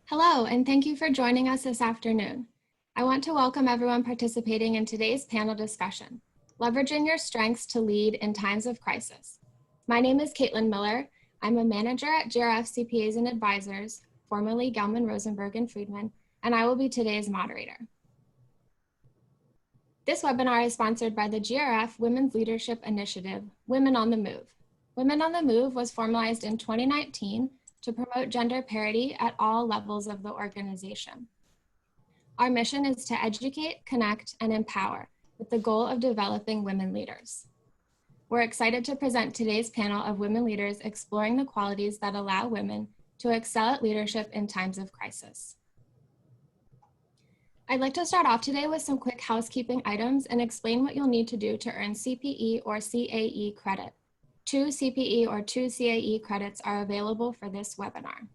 Hello, and thank you for joining us this afternoon. I want to welcome everyone participating in today's panel discussion, Leveraging Your Strengths to Lead in Times of Crisis. My name is Katelyn Miller. I'm a manager at GRF CPAs Advisors, formerly Gelman, Rosenberg, and Friedman, and I will be today's moderator. This webinar is sponsored by the GRF Women's Leadership Initiative, Women on the Move. Women on the Move was formalized in 2019 to promote gender parity at all levels of the organization. Our mission is to educate, connect, and empower with the goal of developing women leaders. We're excited to present today's panel of women leaders exploring the qualities that allow women to excel at leadership in times of crisis. I'd like to start off today with some quick housekeeping items and explain what you'll need to do to earn CPE or CAE credit. 2 CPE or 2 CAE credits are available for this webinar.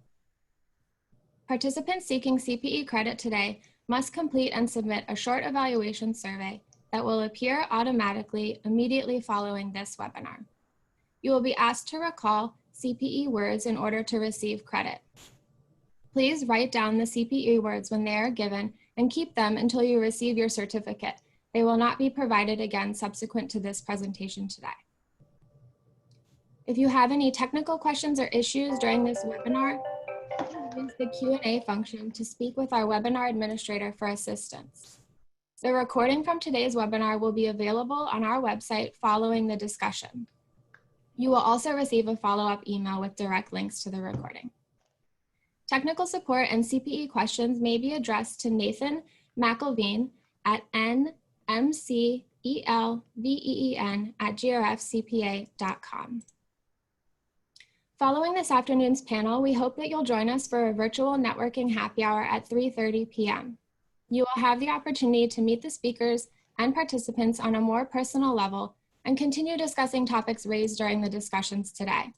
Participants seeking CPE credit today must complete and submit a short evaluation survey that will appear automatically immediately following this webinar. You will be asked to recall CPE words in order to receive credit. Please write down the CPE words when they are given and keep them until you receive your certificate. They will not be provided again subsequent to this presentation today. If you have any technical questions or issues during this webinar, please use the Q&A function to speak with our webinar administrator for assistance. The recording from today's webinar will be available on our website following the discussion. You will also receive a follow-up email with direct links to the recording. Technical support and CPE questions may be addressed to Nathan McElveen at nmcelveen@grfcpa.com. Following this afternoon's panel, we hope that you'll join us for a virtual networking happy hour at 3:30 p.m. You will have the opportunity to meet the speakers and participants on a more personal level and continue discussing topics raised during the discussions today.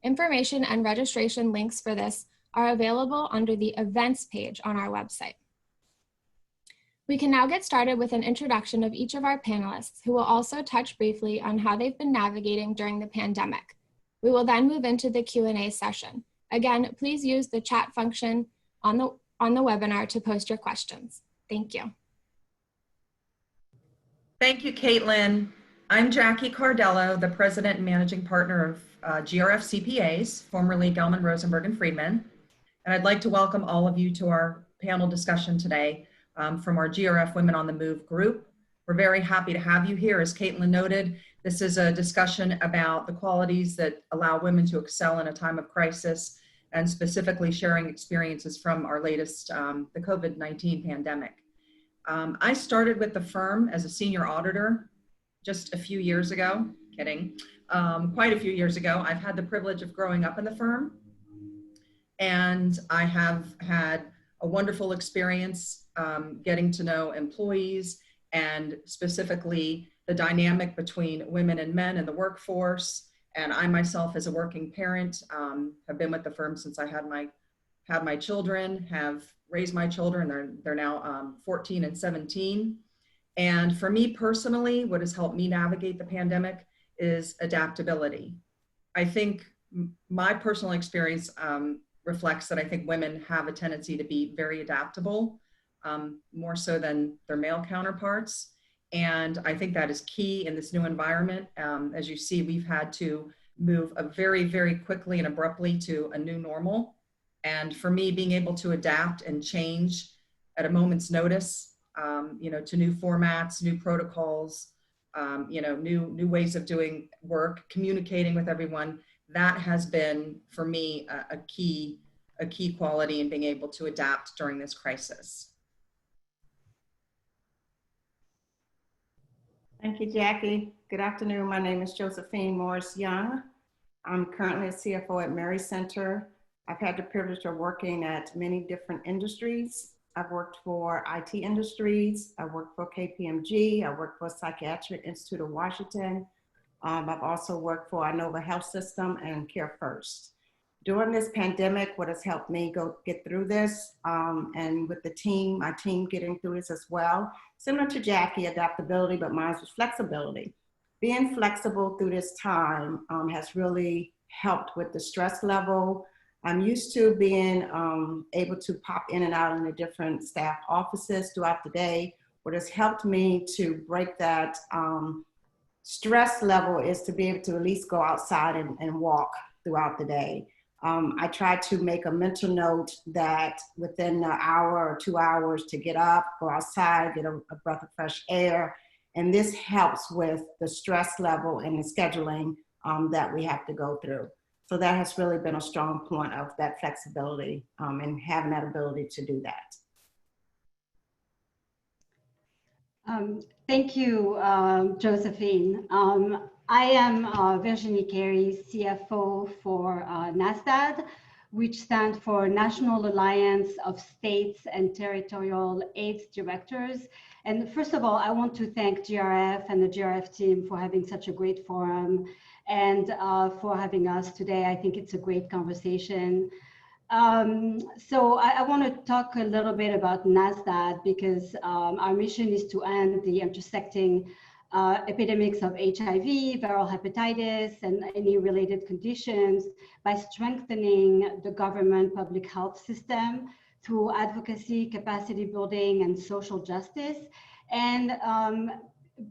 Information and registration links for this are available under the events page on our website. We can now get started with an introduction of each of our panelists, who will also touch briefly on how they've been navigating during the pandemic. We will then move into the Q&A session. Again, please use the chat function on the webinar to post your questions. Thank you. Thank you, Katelyn. I'm Jackie Cardello, the President and Managing Partner of GRF CPAs, formerly Gelman, Rosenberg, and Friedman. And I'd like to welcome all of you to our panel discussion today from our GRF Women on the Move group. We're very happy to have you here. As Katelyn noted, this is a discussion about the qualities that allow women to excel in a time of crisis, and specifically sharing experiences from our latest, the COVID-19 pandemic. I started with the firm as a senior auditor just a few years ago, quite a few years ago. I've had the privilege of growing up in the firm, and I have had a wonderful experience getting to know employees and specifically the dynamic between women and men in the workforce. And I myself, as a working parent, have been with the firm since I had my children, have raised my children. They're now 14 and 17. And for me personally, what has helped me navigate the pandemic is adaptability. I think my personal experience reflects that I think women have a tendency to be very adaptable, more so than their male counterparts. And I think that is key in this new environment. As you see, we've had to move very, very quickly and abruptly to a new normal. And for me, being able to adapt and change at a moment's notice, to new formats, new protocols, new ways of doing work, communicating with everyone, that has been, for me, a key quality in being able to adapt during this crisis. Thank you, Jackie. Good afternoon. My name is Josephine Morris-Young. I'm currently a CFO at Mary Center. I've had the privilege of working at many different industries. I've worked for IT industries. I worked for KPMG. I worked for Psychiatric Institute of Washington. I've also worked for Inova Health System and Care First. During this pandemic, what has helped me get through this, and with the team, my team getting through this as well, similar to Jackie, adaptability, but mine was flexibility. Being flexible through this time has really helped with the stress level, I'm used to being able to pop in and out in the different staff offices throughout the day. What has helped me to break that stress level is to be able to at least go outside and walk throughout the day. I try to make a mental note that within an hour or 2 hours to get up, go outside, get a breath of fresh air. And this helps with the stress level and the scheduling that we have to go through. So that has really been a strong point of that flexibility and having that ability to do that. Thank you, Josephine. I am Virginie Carey, CFO for NASDAD, which stands for National Alliance of States and Territorial AIDS Directors. And first of all, I want to thank GRF and the GRF team for having such a great forum and for having us today. I think it's a great conversation. So I want to talk a little bit about NASDAD because our mission is to end the intersecting epidemics of HIV, viral hepatitis, and any related conditions by strengthening the government public health system through advocacy, capacity building, and social justice. And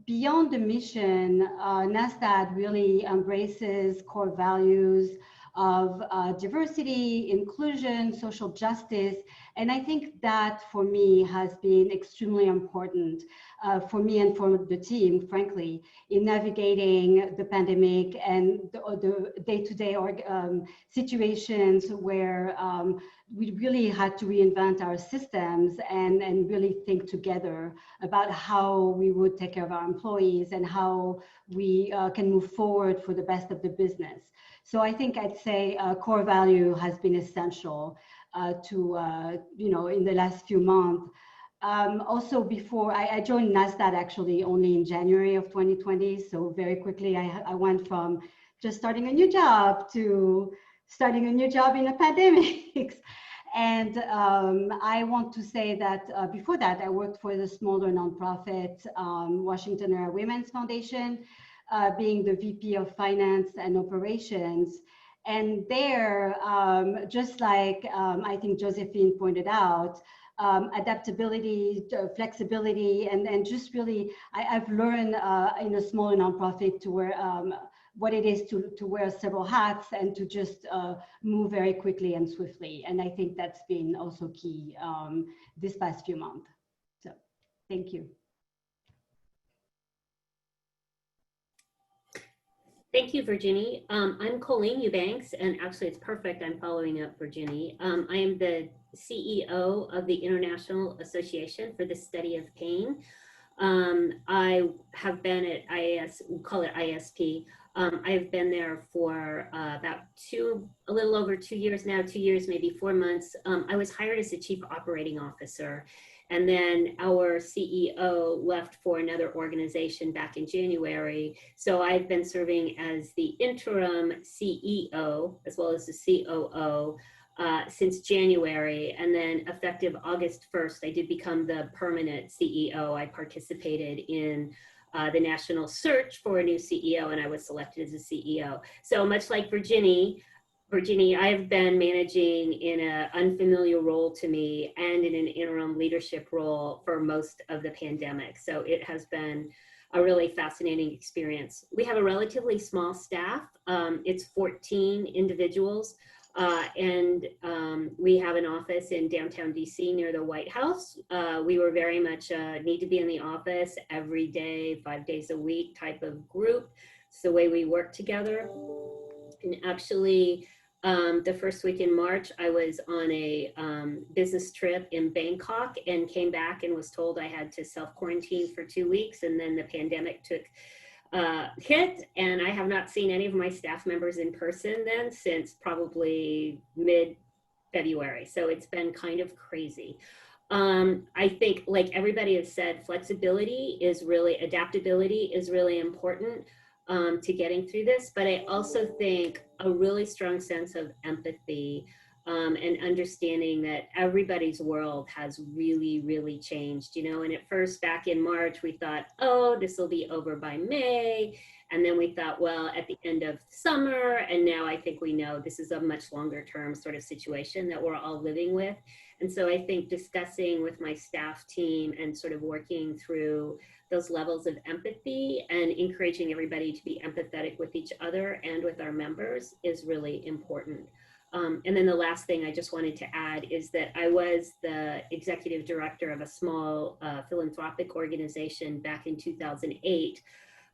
beyond the mission, NASDAD really embraces core values of diversity, inclusion, social justice. And I think that for me has been extremely important for me and for the team, frankly, in navigating the pandemic and the day-to-day situations where we really had to reinvent our systems and really think together about how we would take care of our employees and how we can move forward for the best of the business. So I think I'd say core value has been essential in the last few months. Also before, I joined NASDAD actually only in January of 2020. So very quickly, I went from just starting a new job to starting a new job in a pandemic. And I want to say that before that, I worked for the smaller nonprofit Washington Area Women's Foundation, being the VP of Finance and Operations. And there, just like I think Josephine pointed out, adaptability, flexibility, and just really, I've learned in a smaller nonprofit to where what it is to wear several hats and to just move very quickly and swiftly. And I think that's been also key this past few months. So thank you. Thank you, Virginie. I'm Colleen Eubanks, and actually it's perfect I'm following up Virginie. I am the CEO of the International Association for the Study of Pain. I have been at IAS, we call it ISP. I have been there for about a little over 2 years now, 2 years, maybe 4 months. I was hired as the Chief Operating Officer. And then our CEO left for another organization back in January. So I've been serving as the interim CEO as well as the COO since January. And then effective August 1st, I did become the permanent CEO. I participated in the national search for a new CEO and I was selected as a CEO. So much like Virginie, I've been managing in an unfamiliar role to me and in an interim leadership role for most of the pandemic. So it has been a really fascinating experience. We have a relatively small staff. It's 14 individuals. And we have an office in downtown DC near the White House. We were very much need to be in the office every day, 5 days a week type of group. It's the way we work together. And actually, the first week in March, I was on a business trip in Bangkok and came back and was told I had to self-quarantine for 2 weeks. And then the pandemic took hit, and I have not seen any of my staff members in person then since probably mid-February. So it's been kind of crazy. I think, like everybody has said, adaptability is really important to getting through this, but I also think a really strong sense of empathy and understanding that everybody's world has really, really changed, you know. And at first, back in March, we thought, oh, this will be over by May. And then we thought, well, at the end of summer. And now I think we know this is a much longer term sort of situation that we're all living with. And so I think discussing with my staff team and sort of working through those levels of empathy and encouraging everybody to be empathetic with each other and with our members is really important. And then the last thing I just wanted to add is that I was the executive director of a small philanthropic organization back in 2008,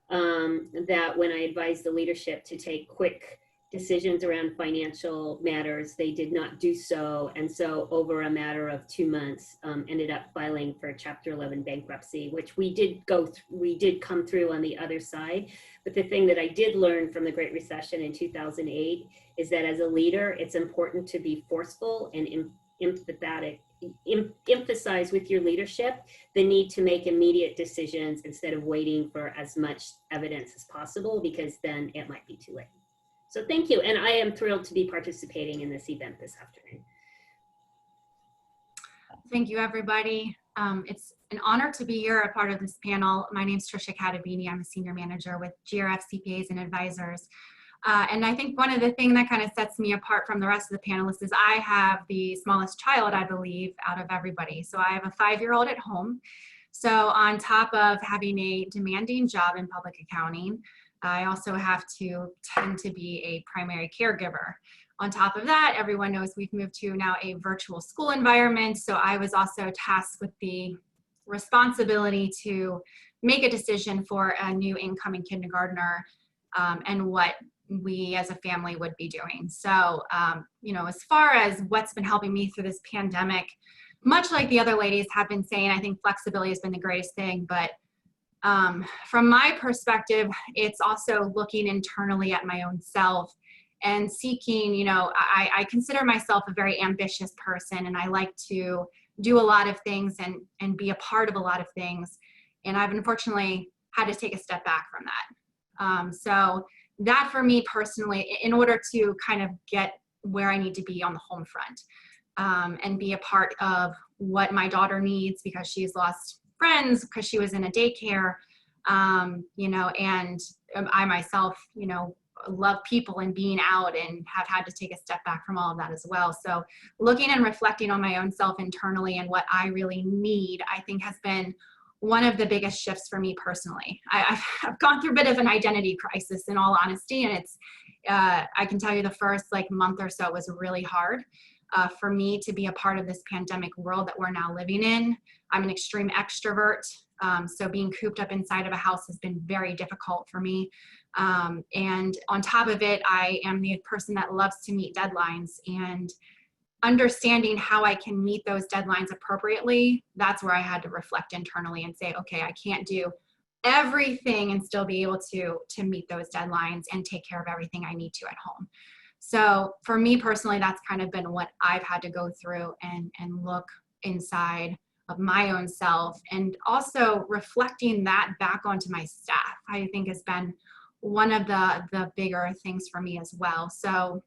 that when I advised the leadership to take quick decisions around financial matters, they did not do so. And so over a matter of 2 months, ended up filing for Chapter 11 bankruptcy, which we did come through on the other side. But the thing that I did learn from the Great Recession in 2008 is that as a leader, it's important to be forceful and empathetic. Emphasize with your leadership the need to make immediate decisions instead of waiting for as much evidence as possible, because then it might be too late. So thank you. And I am thrilled to be participating in this event this afternoon. Thank you, everybody. It's an honor to be here, a part of this panel. My name is Tricia Katebini. I'm a senior manager with GRF CPAs and Advisors. And I think one of the things that kind of sets me apart from the rest of the panelists is I have the smallest child, I believe, out of everybody. So I have a 5-year-old at home. So on top of having a demanding job in public accounting, I also have to tend to be a primary caregiver. On top of that, everyone knows we've moved to now a virtual school environment. So I was also tasked with the responsibility to make a decision for a new incoming kindergartner and what we as a family would be doing. So, you know, as far as what's been helping me through this pandemic, much like the other ladies have been saying, I think flexibility has been the greatest thing. But from my perspective, it's also looking internally at my own self and seeking, you know, I consider myself a very ambitious person, and I like to do a lot of things and be a part of a lot of things. And I've unfortunately had to take a step back from that. So that for me personally, in order to kind of get where I need to be on the home front and be a part of what my daughter needs, because she's lost friends, because she was in a daycare, you know, and I myself, you know, love people and being out, and have had to take a step back from all of that as well. So looking and reflecting on my own self internally and what I really need, I think has been one of the biggest shifts for me personally. I've gone through a bit of an identity crisis, in all honesty, and it's, I can tell you the first month or so was really hard for me to be a part of this pandemic world that we're now living in. I'm an extreme extrovert, so being cooped up inside of a house has been very difficult for me. And on top of it, I am the person that loves to meet deadlines, and understanding how I can meet those deadlines appropriately, that's where I had to reflect internally and say, okay, I can't do everything and still be able to meet those deadlines and take care of everything I need to at home. So for me personally, that's kind of been what I've had to go through and look inside of my own self, and also reflecting that back onto my staff, I think has been one of the bigger things for me as well. So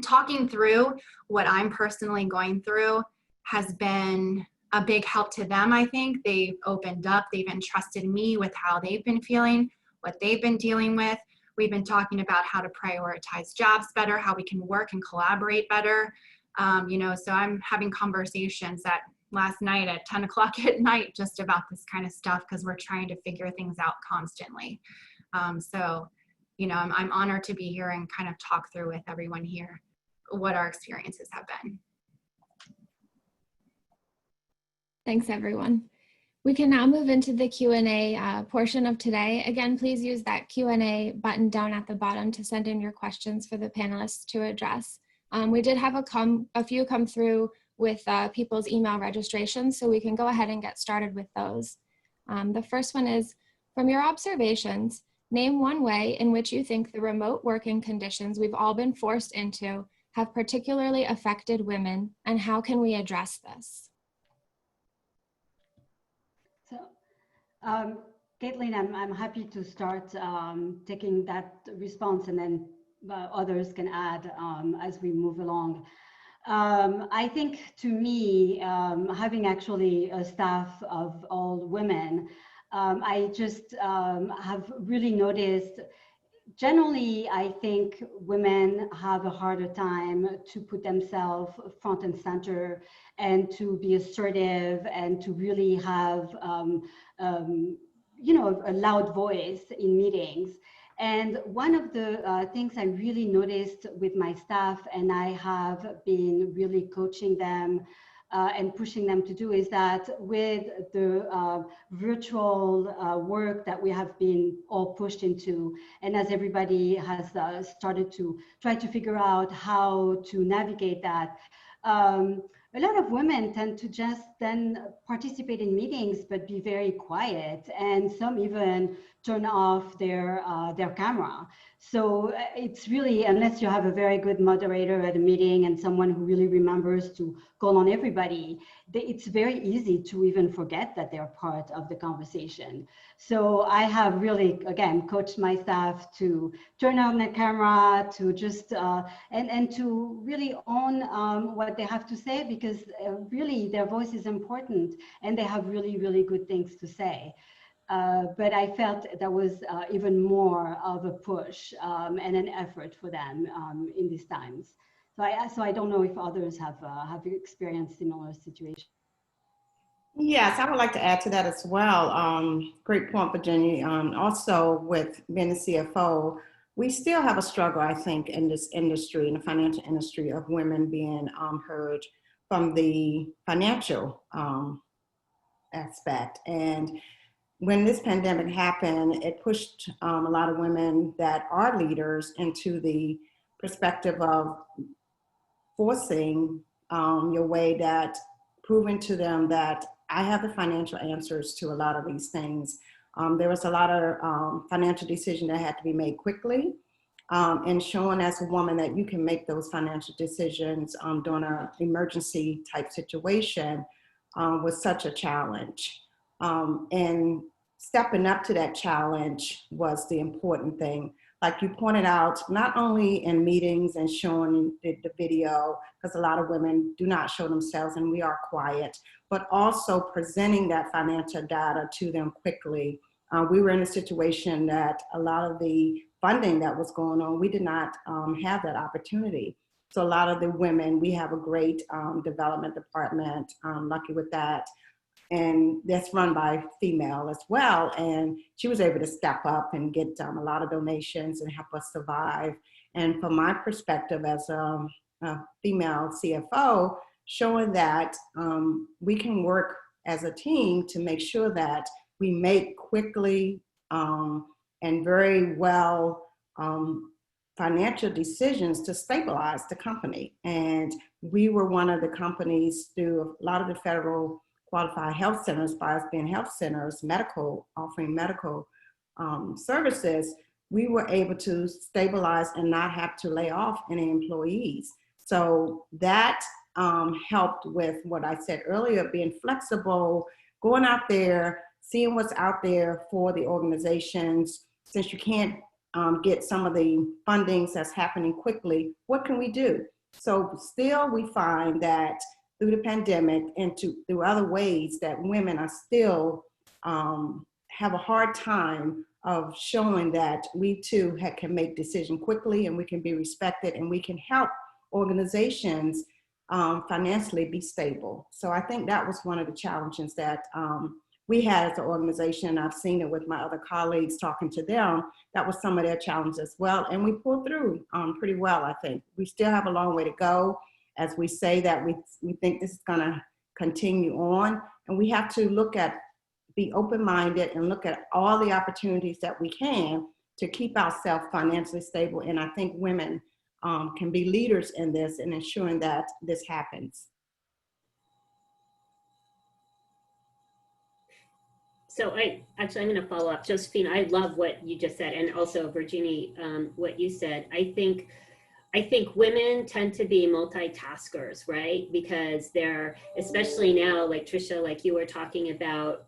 talking through what I'm personally going through has been a big help to them. I think they've opened up, they've entrusted me with how they've been feeling, what they've been dealing with. We've been talking about how to prioritize jobs better, how we can work and collaborate better. You know, so I'm having conversations that last night at 10 o'clock at night just about this kind of stuff, because we're trying to figure things out constantly. So, you know, I'm honored to be here and kind of talk through with everyone here what our experiences have been. Thanks, everyone. We can now move into the Q&A portion of today. Again, please use that Q&A button down at the bottom to send in your questions for the panelists to address. We did have a few come through with people's email registrations, so we can go ahead and get started with those. The first one is, from your observations, name one way in which you think the remote working conditions we've all been forced into have particularly affected women, and how can we address this? So, Katelyn, I'm happy to start taking that response, and then others can add as we move along. I think to me, having actually a staff of all women, I just have really noticed, generally, I think women have a harder time to put themselves front and center and to be assertive and to really have, a loud voice in meetings. And one of the things I really noticed with my staff, and I have been really coaching them and pushing them to do, is that with the virtual work that we have been all pushed into, and as everybody has started to try to figure out how to navigate that, a lot of women tend to just then participate in meetings but be very quiet, and some even turn off their camera. So it's really, unless you have a very good moderator at a meeting and someone who really remembers to call on everybody, it's very easy to even forget that they're part of the conversation. So I have really, again, coached my staff to turn on the camera, to just, and to really own what they have to say, because really their voice is important and they have really, really good things to say. But I felt that was even more of a push and an effort for them in these times. So I don't know if others have experienced similar situations. Yes, I would like to add to that as well. Great point, Virginie. Also, with being the CFO, we still have a struggle, I think, in this industry, in the financial industry, of women being heard from the financial aspect. And when this pandemic happened, it pushed a lot of women that are leaders into the perspective of forcing your way, that proving to them that I have the financial answers to a lot of these things. There was a lot of financial decisions that had to be made quickly, and showing as a woman that you can make those financial decisions during an emergency type situation was such a challenge. And stepping up to that challenge was the important thing. Like you pointed out, not only in meetings and showing the video, because a lot of women do not show themselves and we are quiet, but also presenting that financial data to them quickly. We were in a situation that a lot of the funding that was going on, we did not have that opportunity. So a lot of the women, we have a great development department, lucky with that. And that's run by female as well. And she was able to step up and get a lot of donations and help us survive. And from my perspective as a female CFO, showing that we can work as a team to make sure that we make quickly and very well financial decisions to stabilize the company. And we were one of the companies through a lot of the federal qualified health centers, by us being health centers, offering medical services, we were able to stabilize and not have to lay off any employees. So that helped with what I said earlier, being flexible, going out there, seeing what's out there for the organizations. Since you can't get some of the fundings that's happening quickly, what can we do? So still we find that through the pandemic and through other ways that women are still have a hard time of showing that we too can make decisions quickly and we can be respected and we can help organizations financially be stable. So I think that was one of the challenges that we had as an organization. I've seen it with my other colleagues talking to them. That was some of their challenges as well. And we pulled through pretty well, I think. We still have a long way to go. As we say that we think this is gonna continue on, and we have to be open-minded and look at all the opportunities that we can to keep ourselves financially stable. And I think women can be leaders in this and ensuring that this happens. So I'm going to follow up. Josephine, I love what you just said, and also Virginie, what you said. I think women tend to be multitaskers, right? Because they're, especially now, like Tricia, like you were talking about,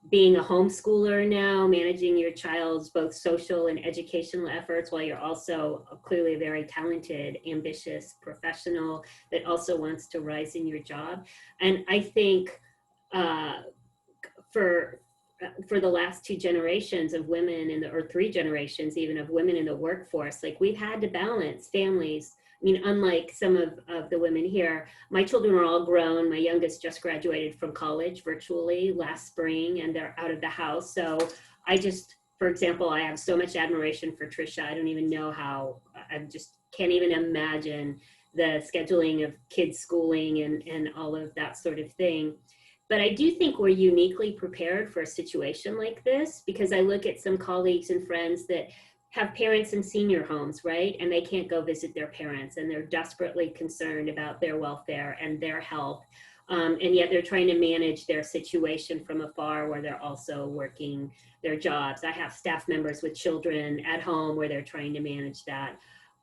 being a homeschooler now, managing your child's both social and educational efforts while you're also clearly a very talented, ambitious professional that also wants to rise in your job. And I think for the last 2 generations of women in the, or 3 generations even of women in the workforce, like we've had to balance families. I mean, unlike some of the women here, my children are all grown. My youngest just graduated from college virtually last spring, and they're out of the house. So I just, for example, I have so much admiration for Tricia. I don't even know how, I just can't even imagine the scheduling of kids' schooling and all of that sort of thing. But I do think we're uniquely prepared for a situation like this, because I look at some colleagues and friends that have parents in senior homes, right? And they can't go visit their parents, and they're desperately concerned about their welfare and their health. And yet they're trying to manage their situation from afar, where they're also working their jobs. I have staff members with children at home where they're trying to manage that.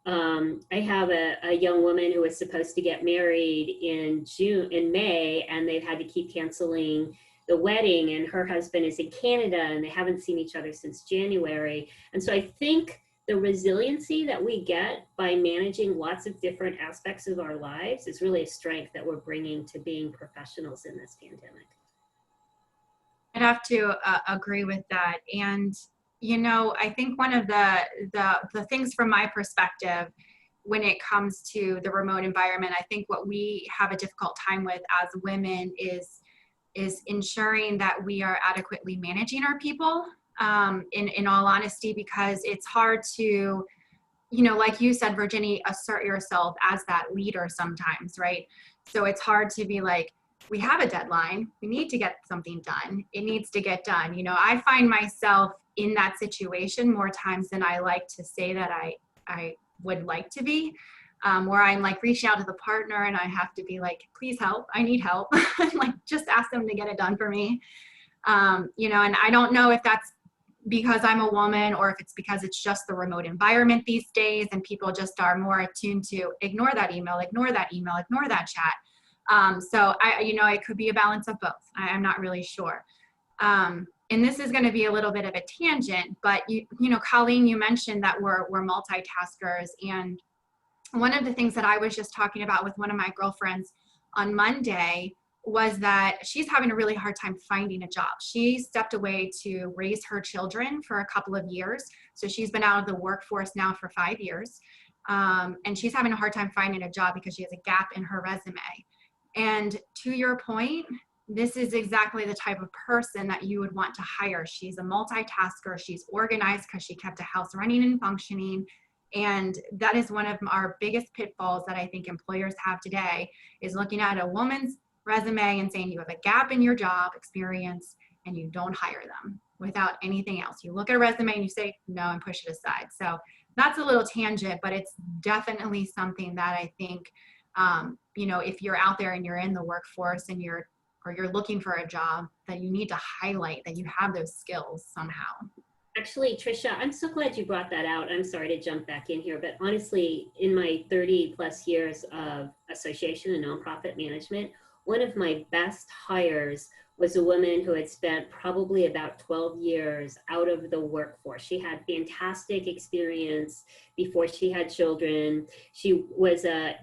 I have a young woman who was supposed to get married in May, and they've had to keep canceling the wedding, and her husband is in Canada and they haven't seen each other since January. And so I think the resiliency that we get by managing lots of different aspects of our lives is really a strength that we're bringing to being professionals in this pandemic. I'd have to agree with that. And, you know, I think one of the things from my perspective when it comes to the remote environment, I think what we have a difficult time with as women is ensuring that we are adequately managing our people, in all honesty, because it's hard to, you know, like you said, Virginie, assert yourself as that leader sometimes, right? So it's hard to be like, we have a deadline, we need to get something done, it needs to get done. You know, I find myself in that situation more times than I like to say that I would like to be. Where I'm like reaching out to the partner and I have to be like, please help, I need help. Like just ask them to get it done for me. You know, and I don't know if that's because I'm a woman or if it's because it's just the remote environment these days and people just are more attuned to ignore that email, ignore that email, ignore that chat. So you know, it could be a balance of both. I'm not really sure. And this is going to be a little bit of a tangent, but you know, Colleen, you mentioned that we're multitaskers, and one of the things that I was just talking about with one of my girlfriends on Monday was that she's having a really hard time finding a job. She stepped away to raise her children for a couple of years. So she's been out of the workforce now for 5 years. And she's having a hard time finding a job because she has a gap in her resume. And to your point, this is exactly the type of person that you would want to hire. She's a multitasker. She's organized because she kept a house running and functioning. And that is one of our biggest pitfalls that I think employers have today, is looking at a woman's resume and saying you have a gap in your job experience and you don't hire them without anything else. You look at a resume and you say no and push it aside. So that's a little tangent, but it's definitely something that I think, you know, if you're out there and you're in the workforce and you're looking for a job, that you need to highlight that you have those skills somehow. Actually, Tricia, I'm so glad you brought that out. I'm sorry to jump back in here, but honestly, in my 30 plus years of association and nonprofit management, one of my best hires was a woman who had spent probably about 12 years out of the workforce. She had fantastic experience before she had children. She was a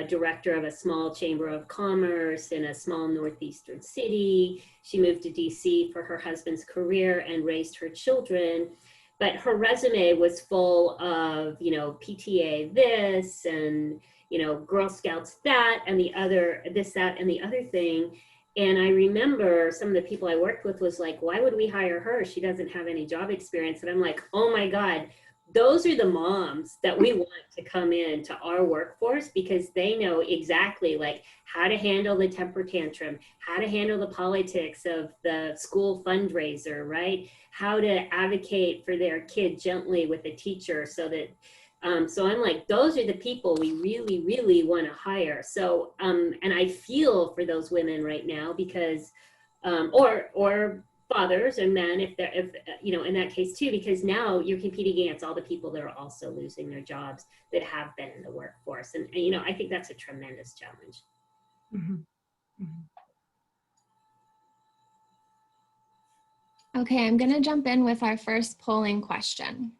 director of a small chamber of commerce in a small northeastern city. She moved to DC for her husband's career and raised her children. But her resume was full of, you know, PTA this and, you know, Girl Scouts that and the other, this, that, and the other thing. And I remember some of the people I worked with was like, why would we hire her? She doesn't have any job experience. And I'm like, oh my God, those are the moms that we want to come in to our workforce, because they know exactly like how to handle the temper tantrum, how to handle the politics of the school fundraiser, right? How to advocate for their kid gently with the teacher so that, so I'm like, those are the people we really, really want to hire. So, and I feel for those women right now because, or fathers and men, if you know, in that case too, because now you're competing against all the people that are also losing their jobs that have been in the workforce. And you know, I think that's a tremendous challenge. Mm-hmm. Mm-hmm. Okay, I'm gonna jump in with our first polling question.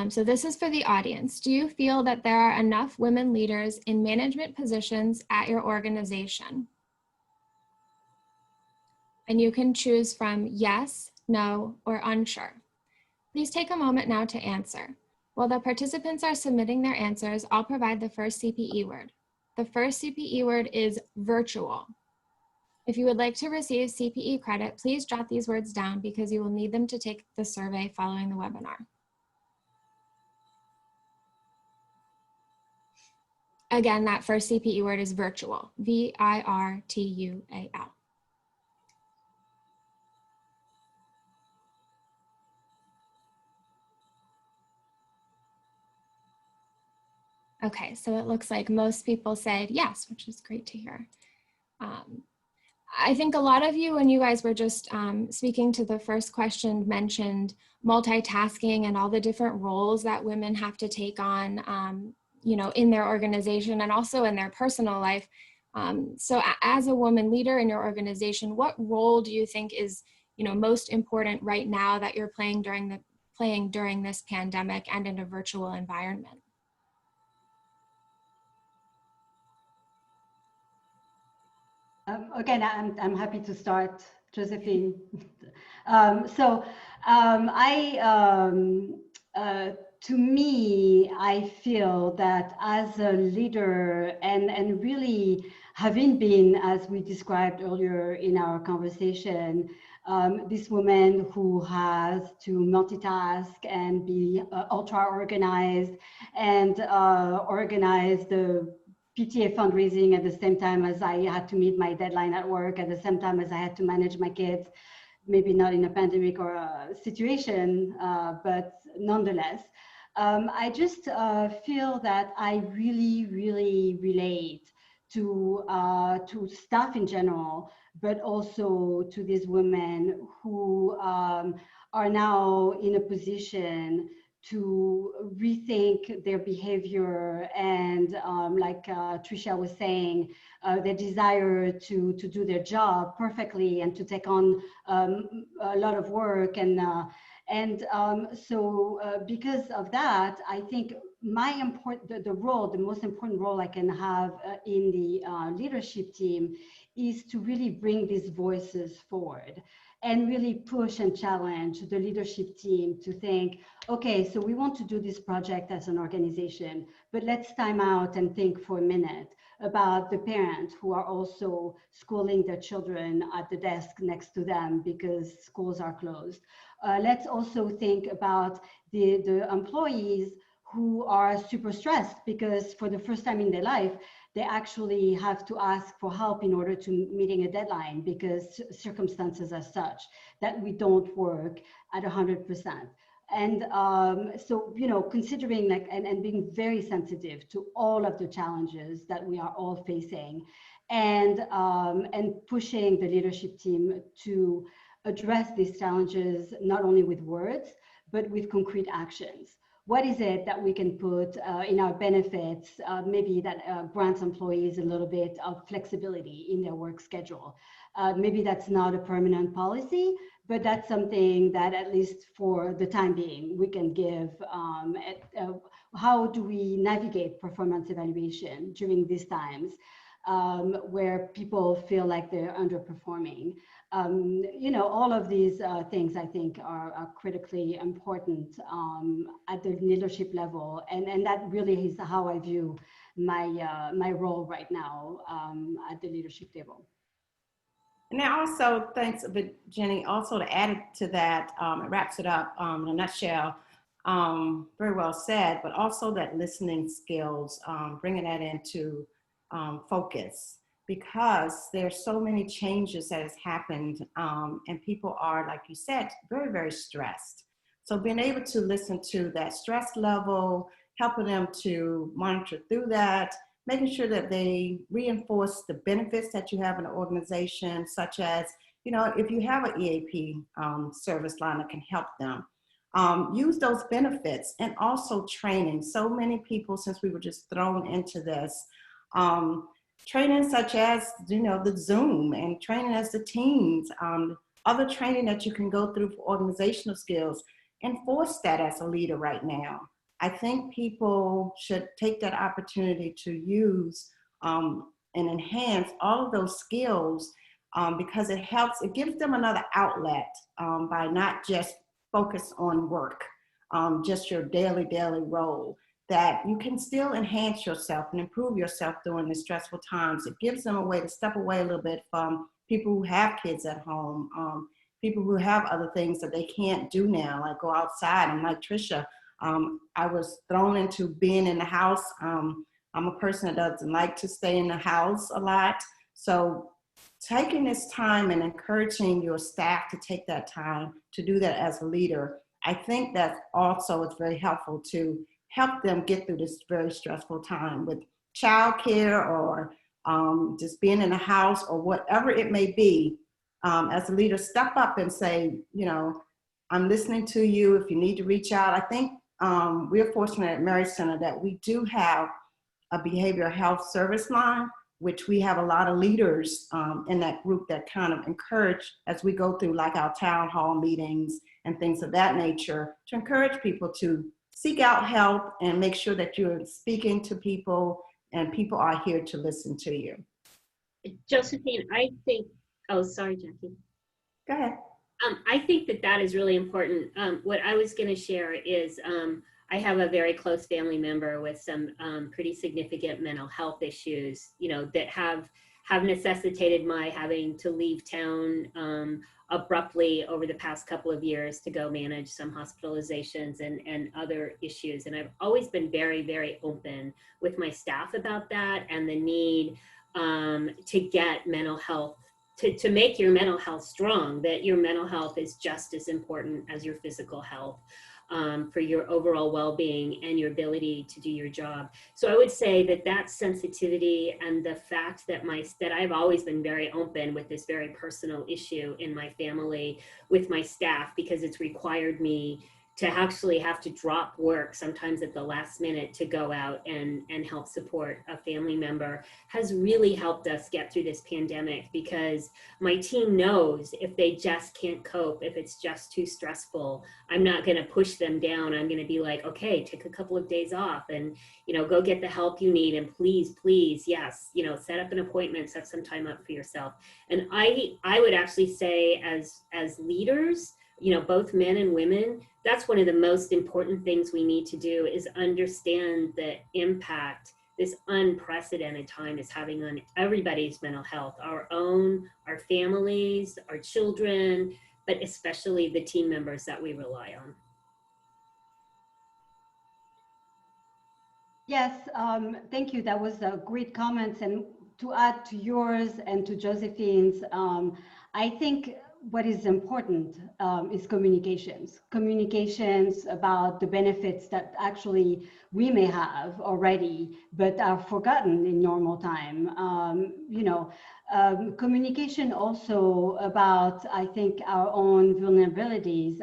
So this is for the audience. Do you feel that there are enough women leaders in management positions at your organization? And you can choose from yes, no, or unsure. Please take a moment now to answer. While the participants are submitting their answers, I'll provide the first CPE word. The first CPE word is virtual. If you would like to receive CPE credit, please jot these words down because you will need them to take the survey following the webinar. Again, that first CPE word is virtual, V-I-R-T-U-A-L. Okay, so it looks like most people said yes, which is great to hear. I think a lot of you, when you guys were just speaking to the first question, mentioned multitasking and all the different roles that women have to take on, you know, in their organization and also in their personal life. So as a woman leader in your organization, what role do you think is, you know, most important right now that you're playing during this pandemic and in a virtual environment? Again, I'm happy to start, Josephine. To me, I feel that as a leader and really having been, as we described earlier in our conversation, this woman who has to multitask and be ultra organized and organize the PTA fundraising at the same time as I had to meet my deadline at work, at the same time as I had to manage my kids, maybe not in a pandemic or a situation, but nonetheless. I just feel that I really, really relate to staff in general, but also to these women who are now in a position to rethink their behavior and like Tricia was saying, their desire to do their job perfectly and to take on a lot of work. So because of that, I think the most important role I can have in the leadership team is to really bring these voices forward and really push and challenge the leadership team to think, okay, so we want to do this project as an organization, but let's time out and think for a minute about the parents who are also schooling their children at the desk next to them because schools are closed. Let's also think about the employees who are super stressed because for the first time in their life, they actually have to ask for help in order to meeting a deadline because circumstances are such that we don't work at 100%. And so, you know, considering like, and being very sensitive to all of the challenges that we are all facing and pushing the leadership team to address these challenges, not only with words, but with concrete actions. What is it that we can put in our benefits, maybe that grants employees a little bit of flexibility in their work schedule? Maybe that's not a permanent policy, but that's something that at least for the time being, we can give. How do we navigate performance evaluation during these times where people feel like they're underperforming? You know, all of these things I think are critically important at the leadership level, and that really is how I view my role right now at the leadership table. And then also, thanks, Virginie, also to add to that, it wraps it up in a nutshell, very well said, but also that listening skills, bringing that into focus. Because there's so many changes that has happened and people are, like you said, very, very stressed. So being able to listen to that stress level, helping them to monitor through that, making sure that they reinforce the benefits that you have in an organization, such as, you know, if you have an EAP service line that can help them, use those benefits and also training. So many people, since we were just thrown into this, training such as, you know, the Zoom and training as the teams, other training that you can go through for organizational skills. Enforce that as a leader right now. I think people should take that opportunity to use and enhance all of those skills because it helps, it gives them another outlet by not just focus on work, just your daily role, that you can still enhance yourself and improve yourself during the stressful times. It gives them a way to step away a little bit from people who have kids at home, people who have other things that they can't do now, like go outside. And like Tricia, I was thrown into being in the house. I'm a person that doesn't like to stay in the house a lot. So taking this time and encouraging your staff to take that time to do that as a leader, I think that also is very helpful to help them get through this very stressful time with childcare or just being in the house or whatever it may be. As a leader, step up and say, you know, I'm listening to you. If you need to reach out, I think we're fortunate at Mary Center that we do have a behavioral health service line, which we have a lot of leaders in that group that kind of encourage as we go through like our town hall meetings and things of that nature to encourage people to seek out help and make sure that you're speaking to people and people are here to listen to you. Josephine, I think, oh, sorry, Jackie. Go ahead. I think that that is really important. What I was going to share is I have a very close family member with some pretty significant mental health issues, you know, that have necessitated my having to leave town abruptly over the past couple of years to go manage some hospitalizations and other issues. And I've always been very, very open with my staff about that and the need to get mental health, to make your mental health strong, that your mental health is just as important as your physical health. For your overall well-being and your ability to do your job. So I would say that that sensitivity and the fact that that I've always been very open with this very personal issue in my family with my staff, because it's required me to actually have to drop work sometimes at the last minute to go out and help support a family member, has really helped us get through this pandemic, because my team knows if they just can't cope, if it's just too stressful, I'm not going to push them down. I'm going to be like, okay, take a couple of days off and, you know, go get the help you need. And please, yes, you know, set up an appointment, set some time up for yourself. And I would actually say as leaders, you know, both men and women, that's one of the most important things we need to do, is understand the impact this unprecedented time is having on everybody's mental health, our own, our families, our children, but especially the team members that we rely on. Yes, thank you. That was a great comments. And to add to yours and to Josephine's, I think what is important is communications about the benefits that actually we may have already, but are forgotten in normal time. You know, communication also about, I think, our own vulnerabilities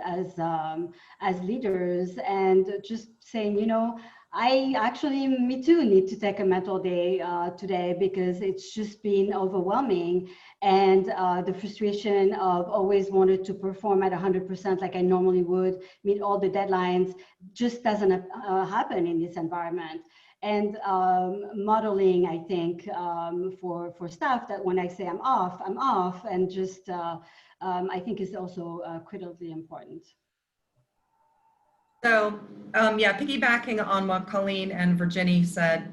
as leaders, and just saying, you know, me too, need to take a mental day today, because it's just been overwhelming. And the frustration of always wanted to perform at 100% like I normally would, meet all the deadlines, just doesn't happen in this environment. And modeling, I think, for staff, that when I say I'm off, and just, I think is also critically important. So, yeah, piggybacking on what Colleen and Virginie said,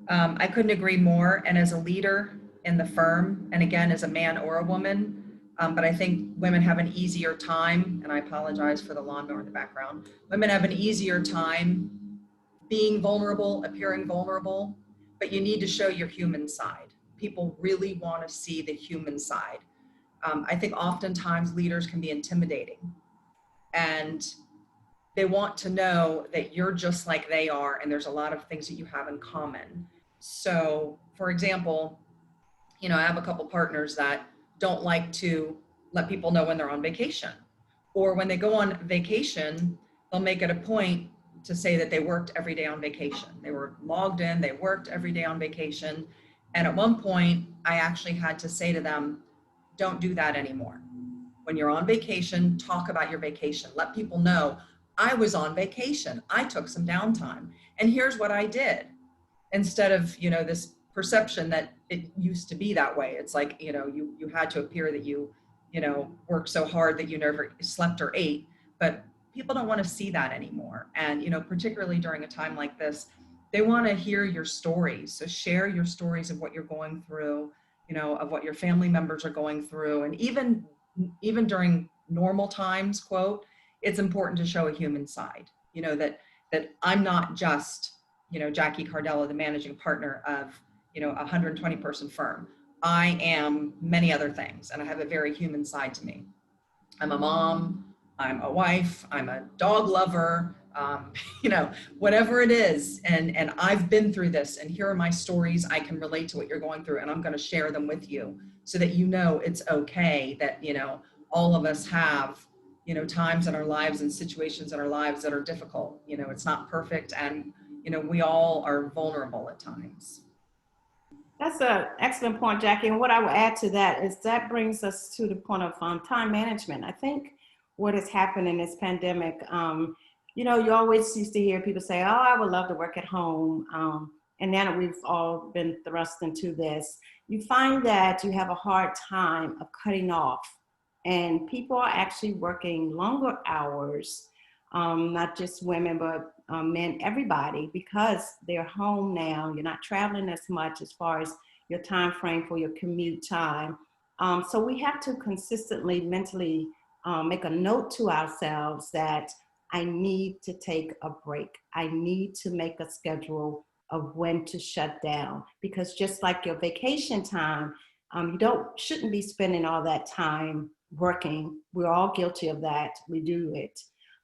I couldn't agree more. And as a leader in the firm, and again, as a man or a woman, but I think women have an easier time, and I apologize for the lawnmower in the background. Women have an easier time being vulnerable, appearing vulnerable, but you need to show your human side. People really want to see the human side. I think oftentimes leaders can be intimidating, and they want to know that you're just like they are, and there's a lot of things that you have in common. So, for example, you know, I have a couple partners that don't like to let people know when they're on vacation, or when they go on vacation, they'll make it a point to say that they worked every day on vacation. They were logged in, they worked every day on vacation. And at one point, I actually had to say to them, don't do that anymore. When you're on vacation, talk about your vacation. Let people know, I was on vacation. I took some downtime. And here's what I did. Instead of, this perception that it used to be that way. It's like, you had to appear that you worked so hard that you never slept or ate. But people don't want to see that anymore. And, particularly during a time like this, they want to hear your stories. So share your stories of what you're going through, of what your family members are going through. And even during normal times, quote, it's important to show a human side, that I'm not just, Jackie Cardello, the managing partner of, a 120 person firm. I am many other things, and I have a very human side to me. I'm a mom, I'm a wife, I'm a dog lover, whatever it is. And I've been through this, and here are my stories. I can relate to what you're going through, and I'm going to share them with you so that it's okay that, all of us have, times in our lives and situations in our lives that are difficult. It's not perfect, and, we all are vulnerable at times. That's an excellent point, Jackie. And what I would add to that is that brings us to the point of time management. I think what has happened in this pandemic, you always used to hear people say, oh, I would love to work at home. And now that we've all been thrust into this, you find that you have a hard time of cutting off. And people are actually working longer hours, not just women, but men, everybody, because they're home now. You're not traveling as much as far as your time frame for your commute time. So we have to consistently mentally make a note to ourselves that I need to take a break. I need to make a schedule of when to shut down, because just like your vacation time, you shouldn't be spending all that time working. We're all guilty of that. We do it.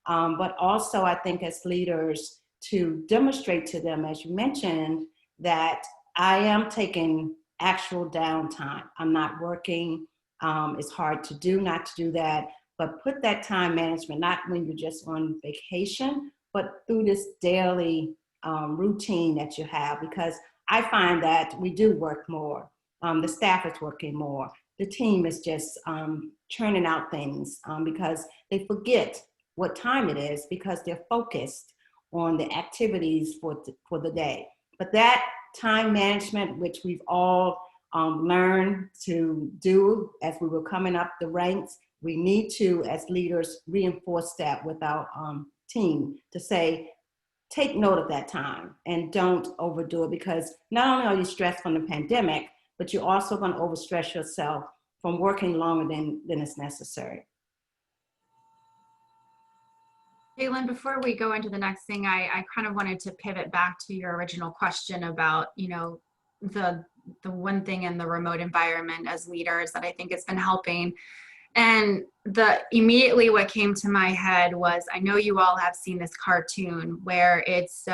But also, I think as leaders, to demonstrate to them, as you mentioned, that I am taking actual downtime. I'm not working. It's hard to do not to do that, but put that time management, not when you're just on vacation, but through this daily routine that you have, because I find that we do work more. The staff is working more. The team is just churning out things because they forget what time it is because they're focused on the activities for the day. But that time management, which we've all learned to do as we were coming up the ranks, we need to, as leaders, reinforce that with our team to say, take note of that time and don't overdo it, because not only are you stressed from the pandemic, but you're also going to overstress yourself from working longer than is necessary. Katelyn, before we go into the next thing, I kind of wanted to pivot back to your original question about, the one thing in the remote environment as leaders that I think has been helping. And immediately what came to my head was, I know you all have seen this cartoon where it's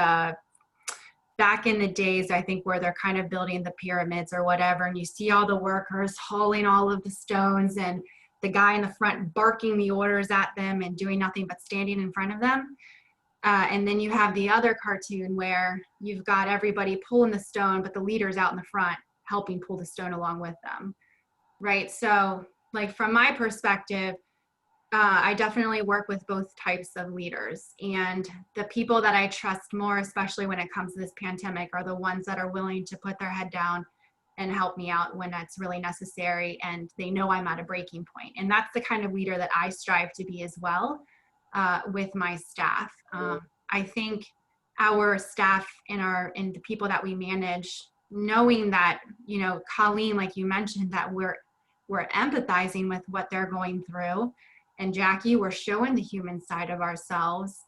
back in the days, I think, where they're kind of building the pyramids or whatever, and you see all the workers hauling all of the stones and the guy in the front barking the orders at them and doing nothing but standing in front of them. And then you have the other cartoon where you've got everybody pulling the stone, but the leader's out in the front helping pull the stone along with them, right? So, like, from my perspective, I definitely work with both types of leaders, and the people that I trust more, especially when it comes to this pandemic, are the ones that are willing to put their head down and help me out when that's really necessary, and they know I'm at a breaking point. And that's the kind of leader that I strive to be as well with my staff. I think our staff and the people that we manage, knowing that, Colleen, like you mentioned, that we're empathizing with what they're going through, and Jackie, we're showing the human side of ourselves.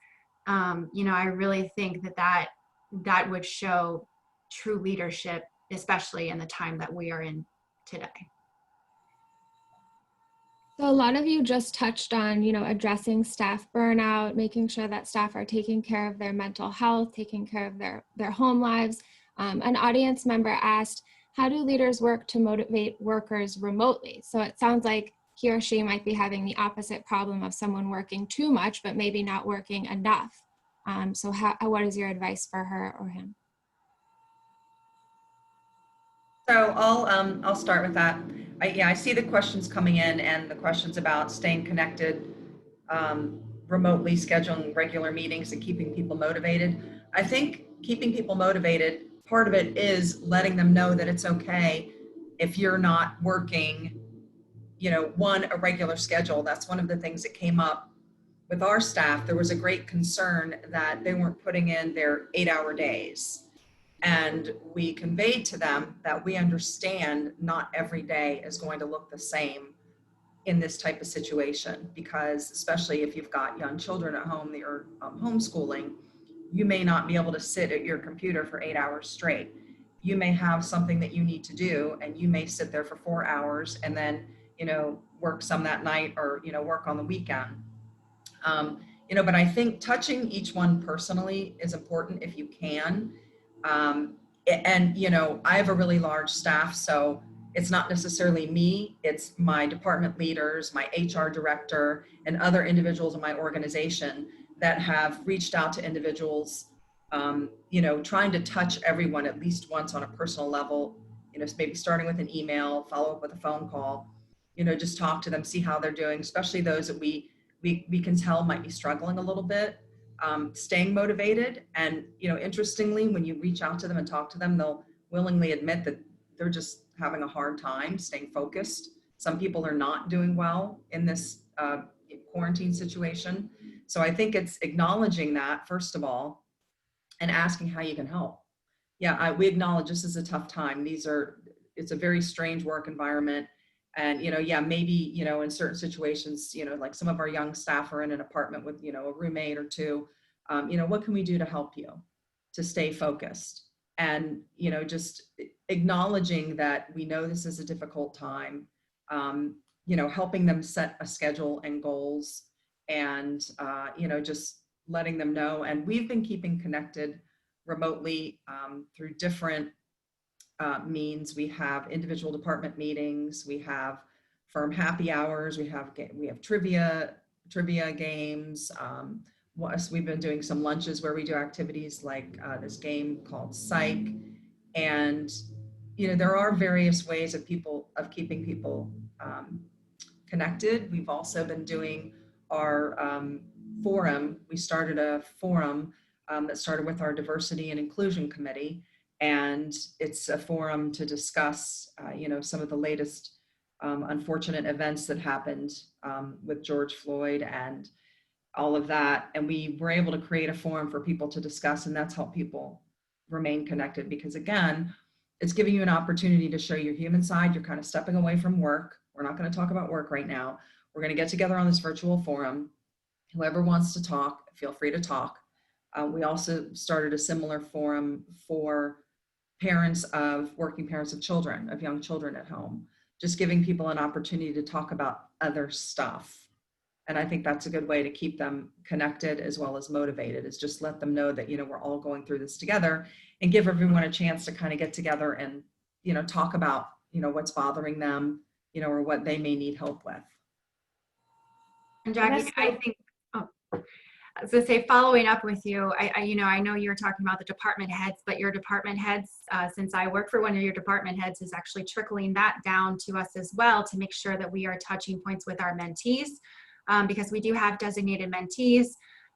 I really think that would show true leadership, especially in the time that we are in today. So a lot of you just touched on, addressing staff burnout, making sure that staff are taking care of their mental health, taking care of their home lives. An audience member asked, how do leaders work to motivate workers remotely? So it sounds like he or she might be having the opposite problem of someone working too much, but maybe not working enough. So what is your advice for her or him? So I'll start with that. I see the questions coming in and the questions about staying connected, remotely scheduling regular meetings and keeping people motivated. I think keeping people motivated, part of it is letting them know that it's okay if you're not working, a regular schedule. That's one of the things that came up with our staff. There was a great concern that they weren't putting in their 8-hour days. And we conveyed to them that we understand not every day is going to look the same in this type of situation, because especially if you've got young children at home that you're homeschooling, you may not be able to sit at your computer for 8 hours straight. You may have something that you need to do, and you may sit there for 4 hours and then, work some that night, or, work on the weekend. But I think touching each one personally is important if you can. I have a really large staff, so it's not necessarily me, it's my department leaders, my HR director, and other individuals in my organization that have reached out to individuals, trying to touch everyone at least once on a personal level, maybe starting with an email, follow up with a phone call, just talk to them, see how they're doing, especially those that we can tell might be struggling a little bit, staying motivated. And, interestingly, when you reach out to them and talk to them, they'll willingly admit that they're just having a hard time staying focused. Some people are not doing well in this quarantine situation. So I think it's acknowledging that, first of all, and asking how you can help. Yeah, we acknowledge this is a tough time. It's a very strange work environment. And, maybe, in certain situations, like some of our young staff are in an apartment with, a roommate or two. What can we do to help you to stay focused? And, just acknowledging that we know this is a difficult time, helping them set a schedule and goals, and, just letting them know. And we've been keeping connected remotely through different means. We have individual department meetings, we have firm happy hours, we have trivia games. We've been doing some lunches where we do activities like this game called Psych. And there are various ways of keeping people connected. We've also been doing our forum. We started a forum that started with our diversity and inclusion committee. And it's a forum to discuss, some of the latest unfortunate events that happened with George Floyd and all of that. And we were able to create a forum for people to discuss, and that's helped people remain connected, because again, it's giving you an opportunity to show your human side. You're kind of stepping away from work. We're not going to talk about work right now. We're going to get together on this virtual forum. Whoever wants to talk, feel free to talk. We also started a similar forum for working parents of children, of young children at home, just giving people an opportunity to talk about other stuff. And I think that's a good way to keep them connected as well as motivated, is just let them know that, we're all going through this together, and give everyone a chance to kind of get together and, talk about, what's bothering them, or what they may need help with. And Jackie, I think, I was going to say, following up with you, I know you're talking about the department heads, but your department heads, since I work for one of your department heads, is actually trickling that down to us as well, to make sure that we are touching points with our mentees, because we do have designated mentees,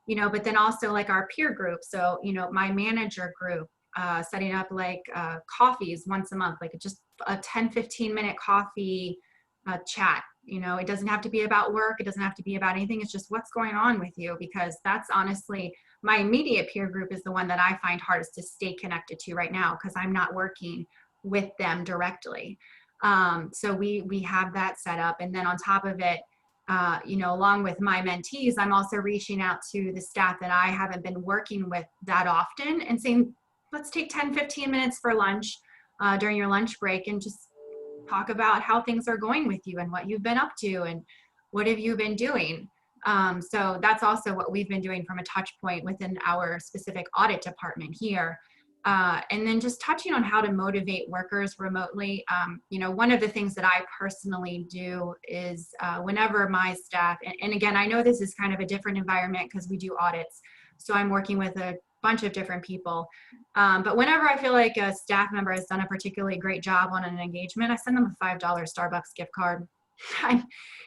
but then also like our peer group. So, my manager group, setting up like coffees once a month, like just a 10-15 minute coffee chat. It doesn't have to be about work. It doesn't have to be about anything. It's just what's going on with you, because that's honestly, my immediate peer group is the one that I find hardest to stay connected to right now, because I'm not working with them directly. So we have that set up. And then on top of it, along with my mentees, I'm also reaching out to the staff that I haven't been working with that often and saying, let's take 10-15 minutes for lunch during your lunch break and just talk about how things are going with you and what you've been up to and what have you been doing. So that's also what we've been doing from a touch point within our specific audit department here. And then just touching on how to motivate workers remotely. One of the things that I personally do is whenever my staff, and again, I know this is kind of a different environment because we do audits. So I'm working with a bunch of different people. But whenever I feel like a staff member has done a particularly great job on an engagement, I send them a $5 Starbucks gift card.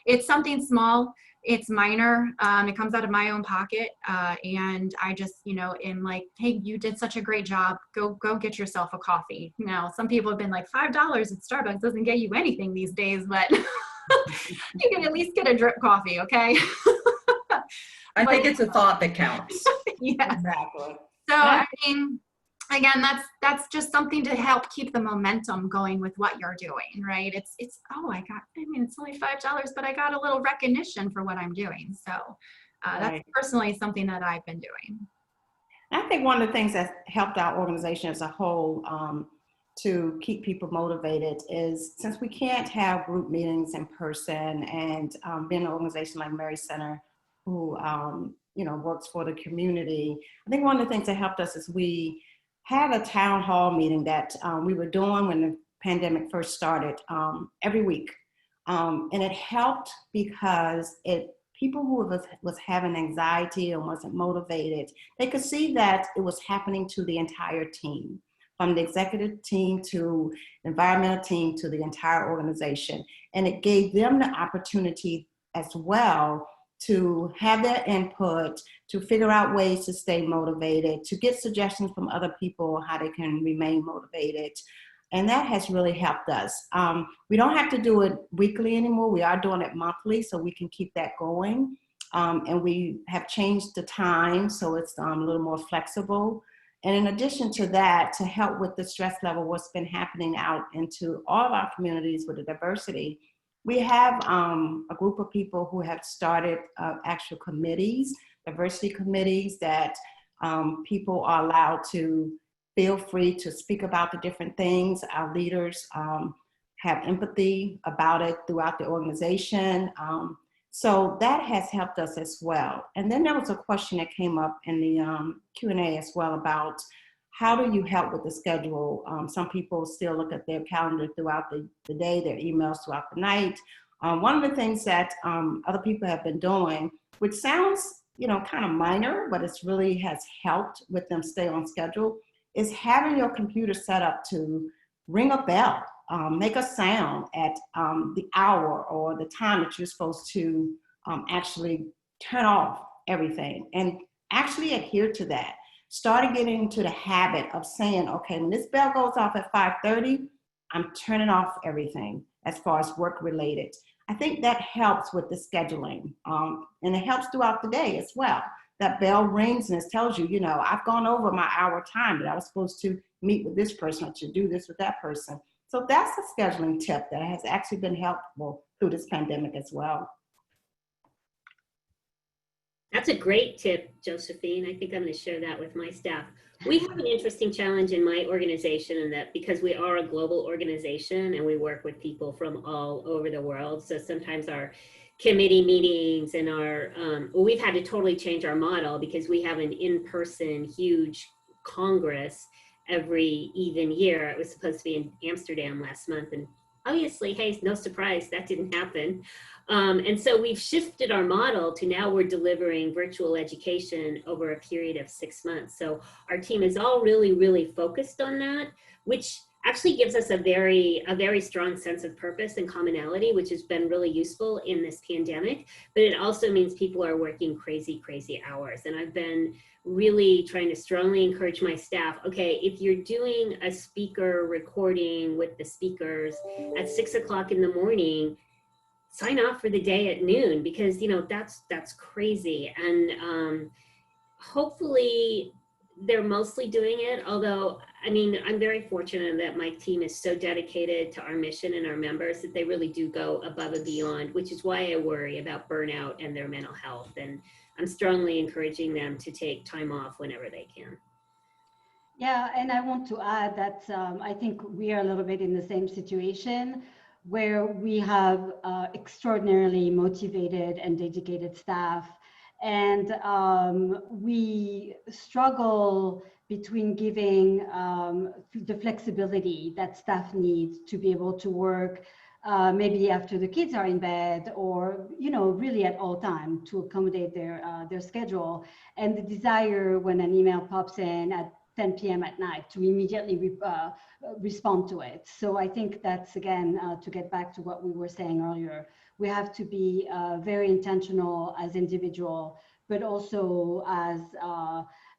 It's something small. It's minor. It comes out of my own pocket. And I just, am like, hey, you did such a great job. Go get yourself a coffee. Now, some people have been like, $5 at Starbucks doesn't get you anything these days, but you can at least get a drip coffee, okay? I think it's a thought that counts. Yeah. Exactly. So, I mean, again, that's just something to help keep the momentum going with what you're doing, right? It's it's only $5, but I got a little recognition for what I'm doing. So that's personally something that I've been doing. I think one of the things that helped our organization as a whole to keep people motivated is, since we can't have group meetings in person, and being an organization like Mary Center, who works for the community, I think one of the things that helped us is we had a town hall meeting that we were doing when the pandemic first started every week, and it helped because people who was having anxiety and wasn't motivated, they could see that it was happening to the entire team, from the executive team to the environmental team to the entire organization. And it gave them the opportunity as well to have their input, to figure out ways to stay motivated, to get suggestions from other people how they can remain motivated. And that has really helped us. We don't have to do it weekly anymore. We are doing it monthly, so we can keep that going. And we have changed the time, so it's a little more flexible. And in addition to that, to help with the stress level, what's been happening out into all of our communities with the diversity, we have a group of people who have started actual committees, diversity committees, that people are allowed to feel free to speak about the different things. Our leaders have empathy about it throughout the organization. So that has helped us as well. And then there was a question that came up in the Q&A as well about how do you help with the schedule? Some people still look at their calendar throughout the day, their emails throughout the night. One of the things that other people have been doing, which sounds kind of minor, but it's really has helped with them stay on schedule, is having your computer set up to ring a bell, make a sound at the hour or the time that you're supposed to actually turn off everything, and actually adhere to that. Started getting into the habit of saying, okay, when this bell goes off at 5:30, I'm turning off everything as far as work related. I think that helps with the scheduling, and it helps throughout the day as well. That bell rings and it tells you, I've gone over my hour time that I was supposed to meet with this person or to do this with that person. So that's a scheduling tip that has actually been helpful through this pandemic as well. That's a great tip, Josephine. I think I'm going to share that with my staff. We have an interesting challenge in my organization, in that because we are a global organization and we work with people from all over the world. So sometimes our committee meetings and we've had to totally change our model because we have an in-person huge Congress every even year. It was supposed to be in Amsterdam last month, and obviously, hey, no surprise, that didn't happen. And so we've shifted our model to now we're delivering virtual education over a period of 6 months. So our team is all really, really focused on that, which actually gives us a very strong sense of purpose and commonality, which has been really useful in this pandemic. But it also means people are working crazy, crazy hours. And I've been really trying to strongly encourage my staff, okay, if you're doing a speaker recording with the speakers at 6 o'clock in the morning, sign off for the day at noon, because that's crazy. And hopefully they're mostly doing it, although I'm very fortunate that my team is so dedicated to our mission and our members that they really do go above and beyond, which is why I worry about burnout and their mental health. And I'm strongly encouraging them to take time off whenever they can. Yeah, and I want to add that I think we are a little bit in the same situation, where we have extraordinarily motivated and dedicated staff. And we struggle between giving the flexibility that staff needs to be able to work maybe after the kids are in bed, or really at all time to accommodate their schedule, and the desire when an email pops in at 10 p.m. at night to immediately respond to it. So I think that's, again, to get back to what we were saying earlier, we have to be very intentional as individual, but also as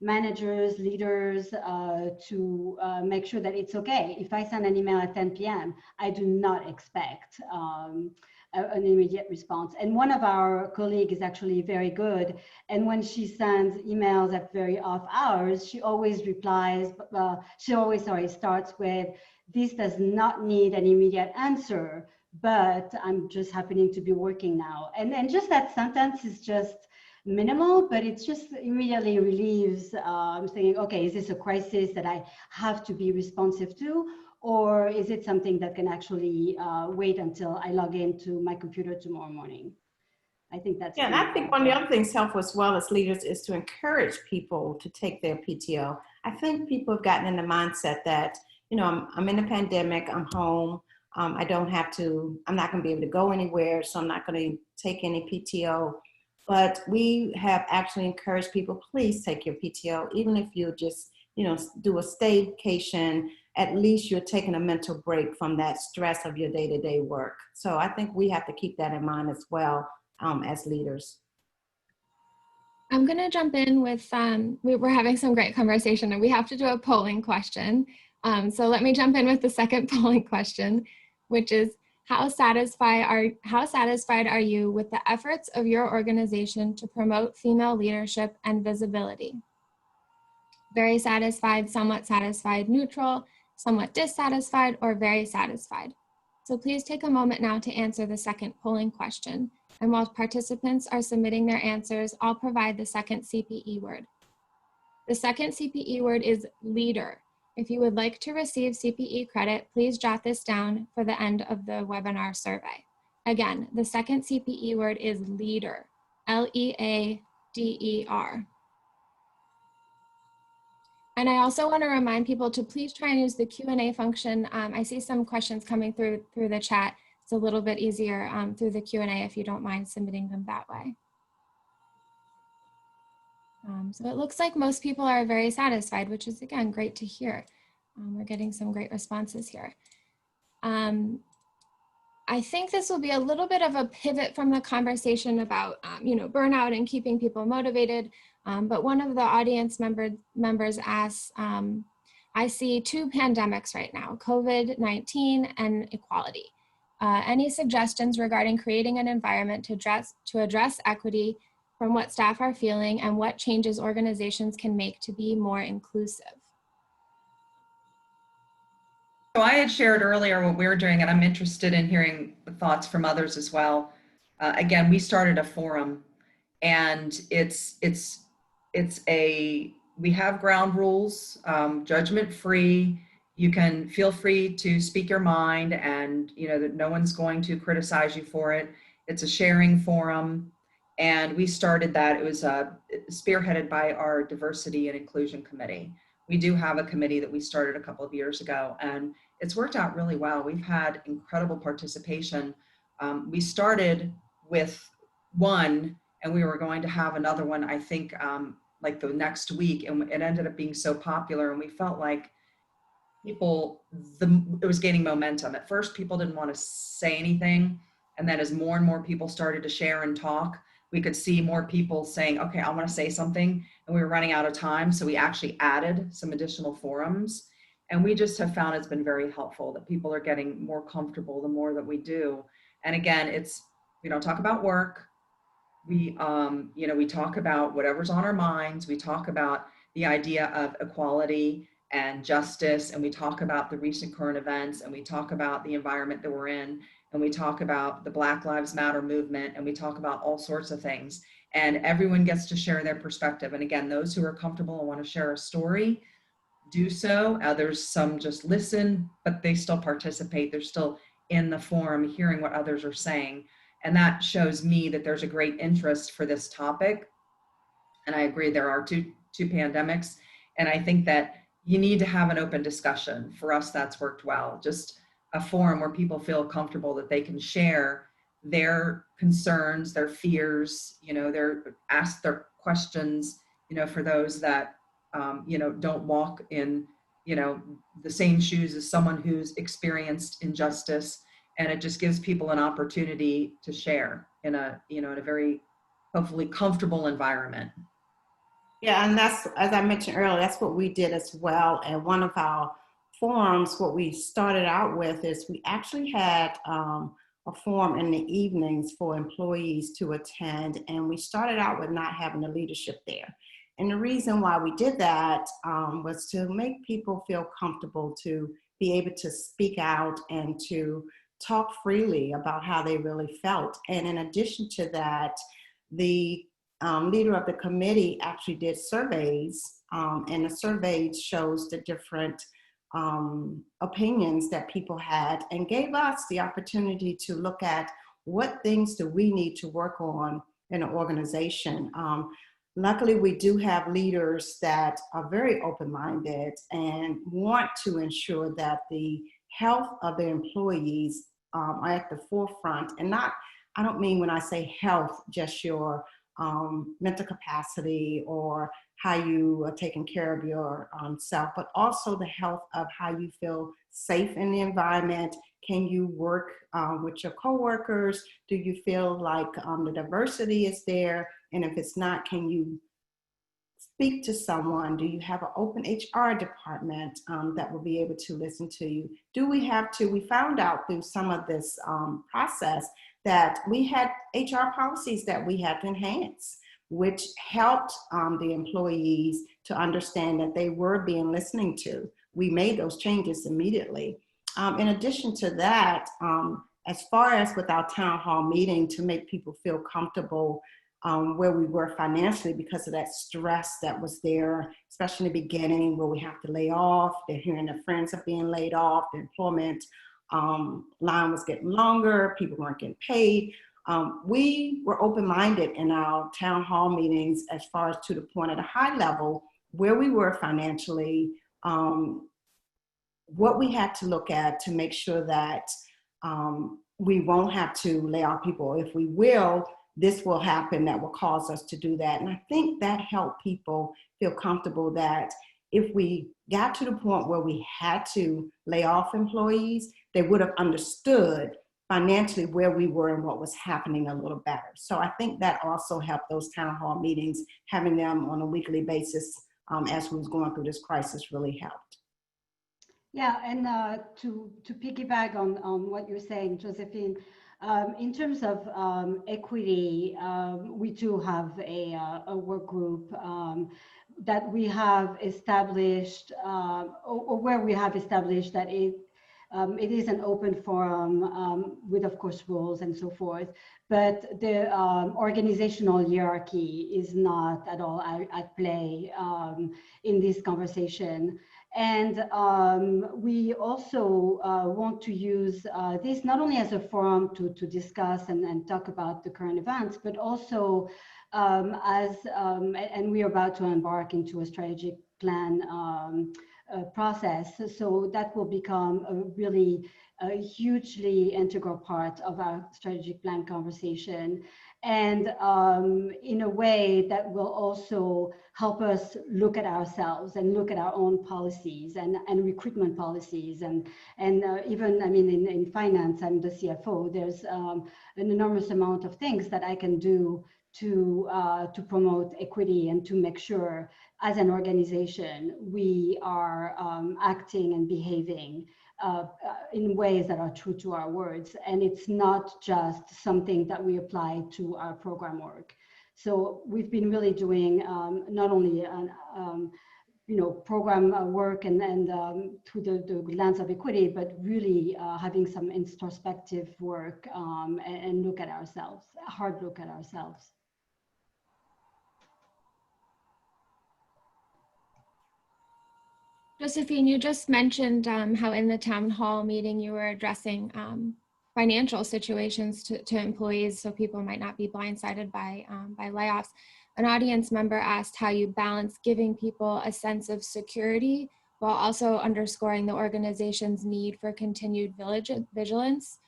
managers, leaders, to make sure that it's okay. If I send an email at 10 p.m., I do not expect an immediate response. And one of our colleagues is actually very good. And when she sends emails at very off hours, she always replies, starts with, "This does not need an immediate answer, but I'm just happening to be working now." And just that sentence is just minimal, but it's just immediately relieves thinking, okay, is this a crisis that I have to be responsive to? Or is it something that can actually wait until I log into my computer tomorrow morning? I think that's— Yeah, and I think one of the other things helpful as well as leaders is to encourage people to take their PTO. I think people have gotten in the mindset that, I'm in a pandemic, I'm home, I'm not going to be able to go anywhere, so I'm not going to take any PTO. But we have actually encouraged people, please take your PTO, even if you just, do a staycation. At least you're taking a mental break from that stress of your day-to-day work. So I think we have to keep that in mind as well as leaders. I'm going to jump in with, we're having some great conversation and we have to do a polling question. So let me jump in with the second polling question, which is, how satisfied are you with the efforts of your organization to promote female leadership and visibility? Very satisfied, somewhat satisfied, neutral, somewhat dissatisfied, or very satisfied. So please take a moment now to answer the second polling question. And while participants are submitting their answers, I'll provide the second CPE word. The second CPE word is leader. If you would like to receive CPE credit, please jot this down for the end of the webinar survey. Again, the second CPE word is leader, L-E-A-D-E-R. And I also want to remind people to please try and use the Q&A function. I see some questions coming through the chat. It's a little bit easier through the Q&A if you don't mind submitting them that way. So it looks like most people are very satisfied, which is, again, great to hear. We're getting some great responses here. I think this will be a little bit of a pivot from the conversation about burnout and keeping people motivated. But one of the audience members asks, I see two pandemics right now, COVID-19 and equality. Any suggestions regarding creating an environment to address equity from what staff are feeling and what changes organizations can make to be more inclusive? So I had shared earlier what we were doing, and I'm interested in hearing the thoughts from others as well. Again, we started a forum, and we have ground rules, judgment-free. You can feel free to speak your mind, and that no one's going to criticize you for it. It's a sharing forum, and we started that. It was spearheaded by our Diversity and Inclusion Committee. We do have a committee that we started a couple of years ago, and it's worked out really well. We've had incredible participation. We started with one, and we were going to have another one, I think, like the next week, and it ended up being so popular, and we felt like it was gaining momentum. At first, people didn't want to say anything, and then as more and more people started to share and talk, we could see more people saying, okay, I want to say something, and we were running out of time, so we actually added some additional forums. And we just have found it's been very helpful that people are getting more comfortable the more that we do. And again, we don't talk about work. We talk about whatever's on our minds. We talk about the idea of equality and justice, and we talk about the recent current events, and we talk about the environment that we're in, and we talk about the Black Lives Matter movement, and we talk about all sorts of things. And everyone gets to share their perspective. And again, those who are comfortable and want to share a story, do so. Others, some just listen, but they still participate. They're still in the forum, hearing what others are saying. And that shows me that there's a great interest for this topic. And I agree, there are two pandemics. And I think that you need to have an open discussion. For us, that's worked well. Just a forum where people feel comfortable that they can share their concerns, their fears, ask their questions, for those that, don't walk in, the same shoes as someone who's experienced injustice. And it just gives people an opportunity to share in a very, hopefully, comfortable environment. Yeah, and that's, as I mentioned earlier, that's what we did as well. And one of our forums, what we started out with is we actually had a forum in the evenings for employees to attend. And we started out with not having the leadership there. And the reason why we did that was to make people feel comfortable to be able to speak out and to talk freely about how they really felt. And in addition to that, the leader of the committee actually did surveys, and the surveys shows the different opinions that people had, and gave us the opportunity to look at what things do we need to work on in an organization. Luckily, we do have leaders that are very open-minded and want to ensure that the health of the employees are at the forefront. And not, I don't mean when I say health, just your mental capacity or how you are taking care of your self, but also the health of how you feel safe in the environment. Can you work with your coworkers? Do you feel like the diversity is there? And if it's not, can you speak to someone? Do you have an open HR department that will be able to listen to you? Do we have to, we found out through some of this process that we had HR policies that we had to enhance, which helped the employees to understand that they were being listened to. We made those changes immediately. In addition to that, as far as with our town hall meeting to make people feel comfortable where we were financially because of that stress that was there, especially in the beginning where we have to lay off, they're hearing their friends are being laid off, the employment line was getting longer, people weren't getting paid. We were open-minded in our town hall meetings as far as to the point at a high level where we were financially, what we had to look at to make sure that we won't have to lay off people. If we will, this will happen that will cause us to do that. And I think that helped people feel comfortable that if we got to the point where we had to lay off employees, they would have understood financially where we were and what was happening a little better. So I think that also helped those town hall meetings, having them on a weekly basis as we was going through this crisis really helped. Yeah, and to piggyback on what you're saying, Josephine, in terms of equity, we do have a work group that we have established, or where we have established that it is an open forum with, of course, rules and so forth, but the organizational hierarchy is not at all at play in this conversation. And we also want to use this not only as a forum to discuss and talk about the current events, but also and we are about to embark into a strategic plan process. So that will become a really hugely integral part of our strategic plan conversation. And in a way that will also help us look at ourselves and look at our own policies and recruitment policies. And even, I mean, in finance, I'm the CFO, there's an enormous amount of things that I can do to promote equity and to make sure as an organization, we are acting and behaving in ways that are true to our words. And it's not just something that we apply to our program work. So we've been really doing not only program work and through the lens of equity, but really having some introspective work and look at ourselves, a hard look at ourselves. Josephine, you just mentioned how in the town hall meeting you were addressing financial situations to employees so people might not be blindsided by layoffs. An audience member asked how you balance giving people a sense of security while also underscoring the organization's need for continued vigilance.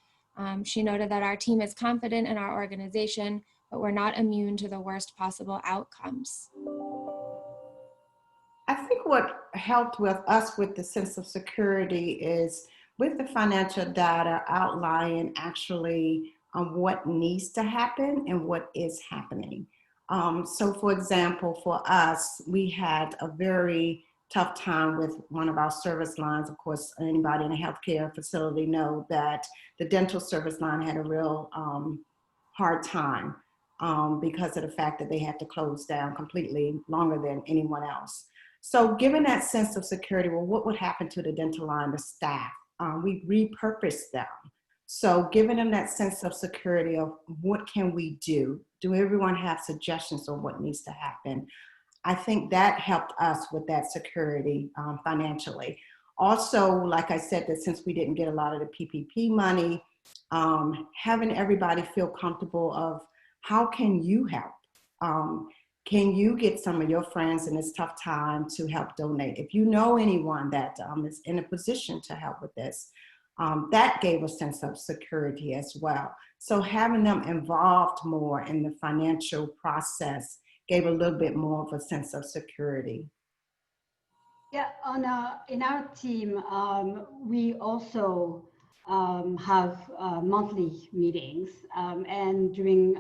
She noted that our team is confident in our organization, but we're not immune to the worst possible outcomes. I think what helped with us with the sense of security is with the financial data outlining actually what needs to happen and what is happening. So for example, for us, we had a very tough time with one of our service lines. Of course, anybody in a healthcare facility know that the dental service line had a real hard time because of the fact that they had to close down completely longer than anyone else. So given that sense of security, well, what would happen to the dental line, the staff? We repurposed them. So giving them that sense of security of what can we do? Do everyone have suggestions on what needs to happen? I think that helped us with that security financially. Also, like I said, that since we didn't get a lot of the PPP money, having everybody feel comfortable of how can you help? Can you get some of your friends in this tough time to help donate? If you know anyone that is in a position to help with this, that gave a sense of security as well. So having them involved more in the financial process gave a little bit more of a sense of security. Yeah, in our team, we also have monthly meetings, and during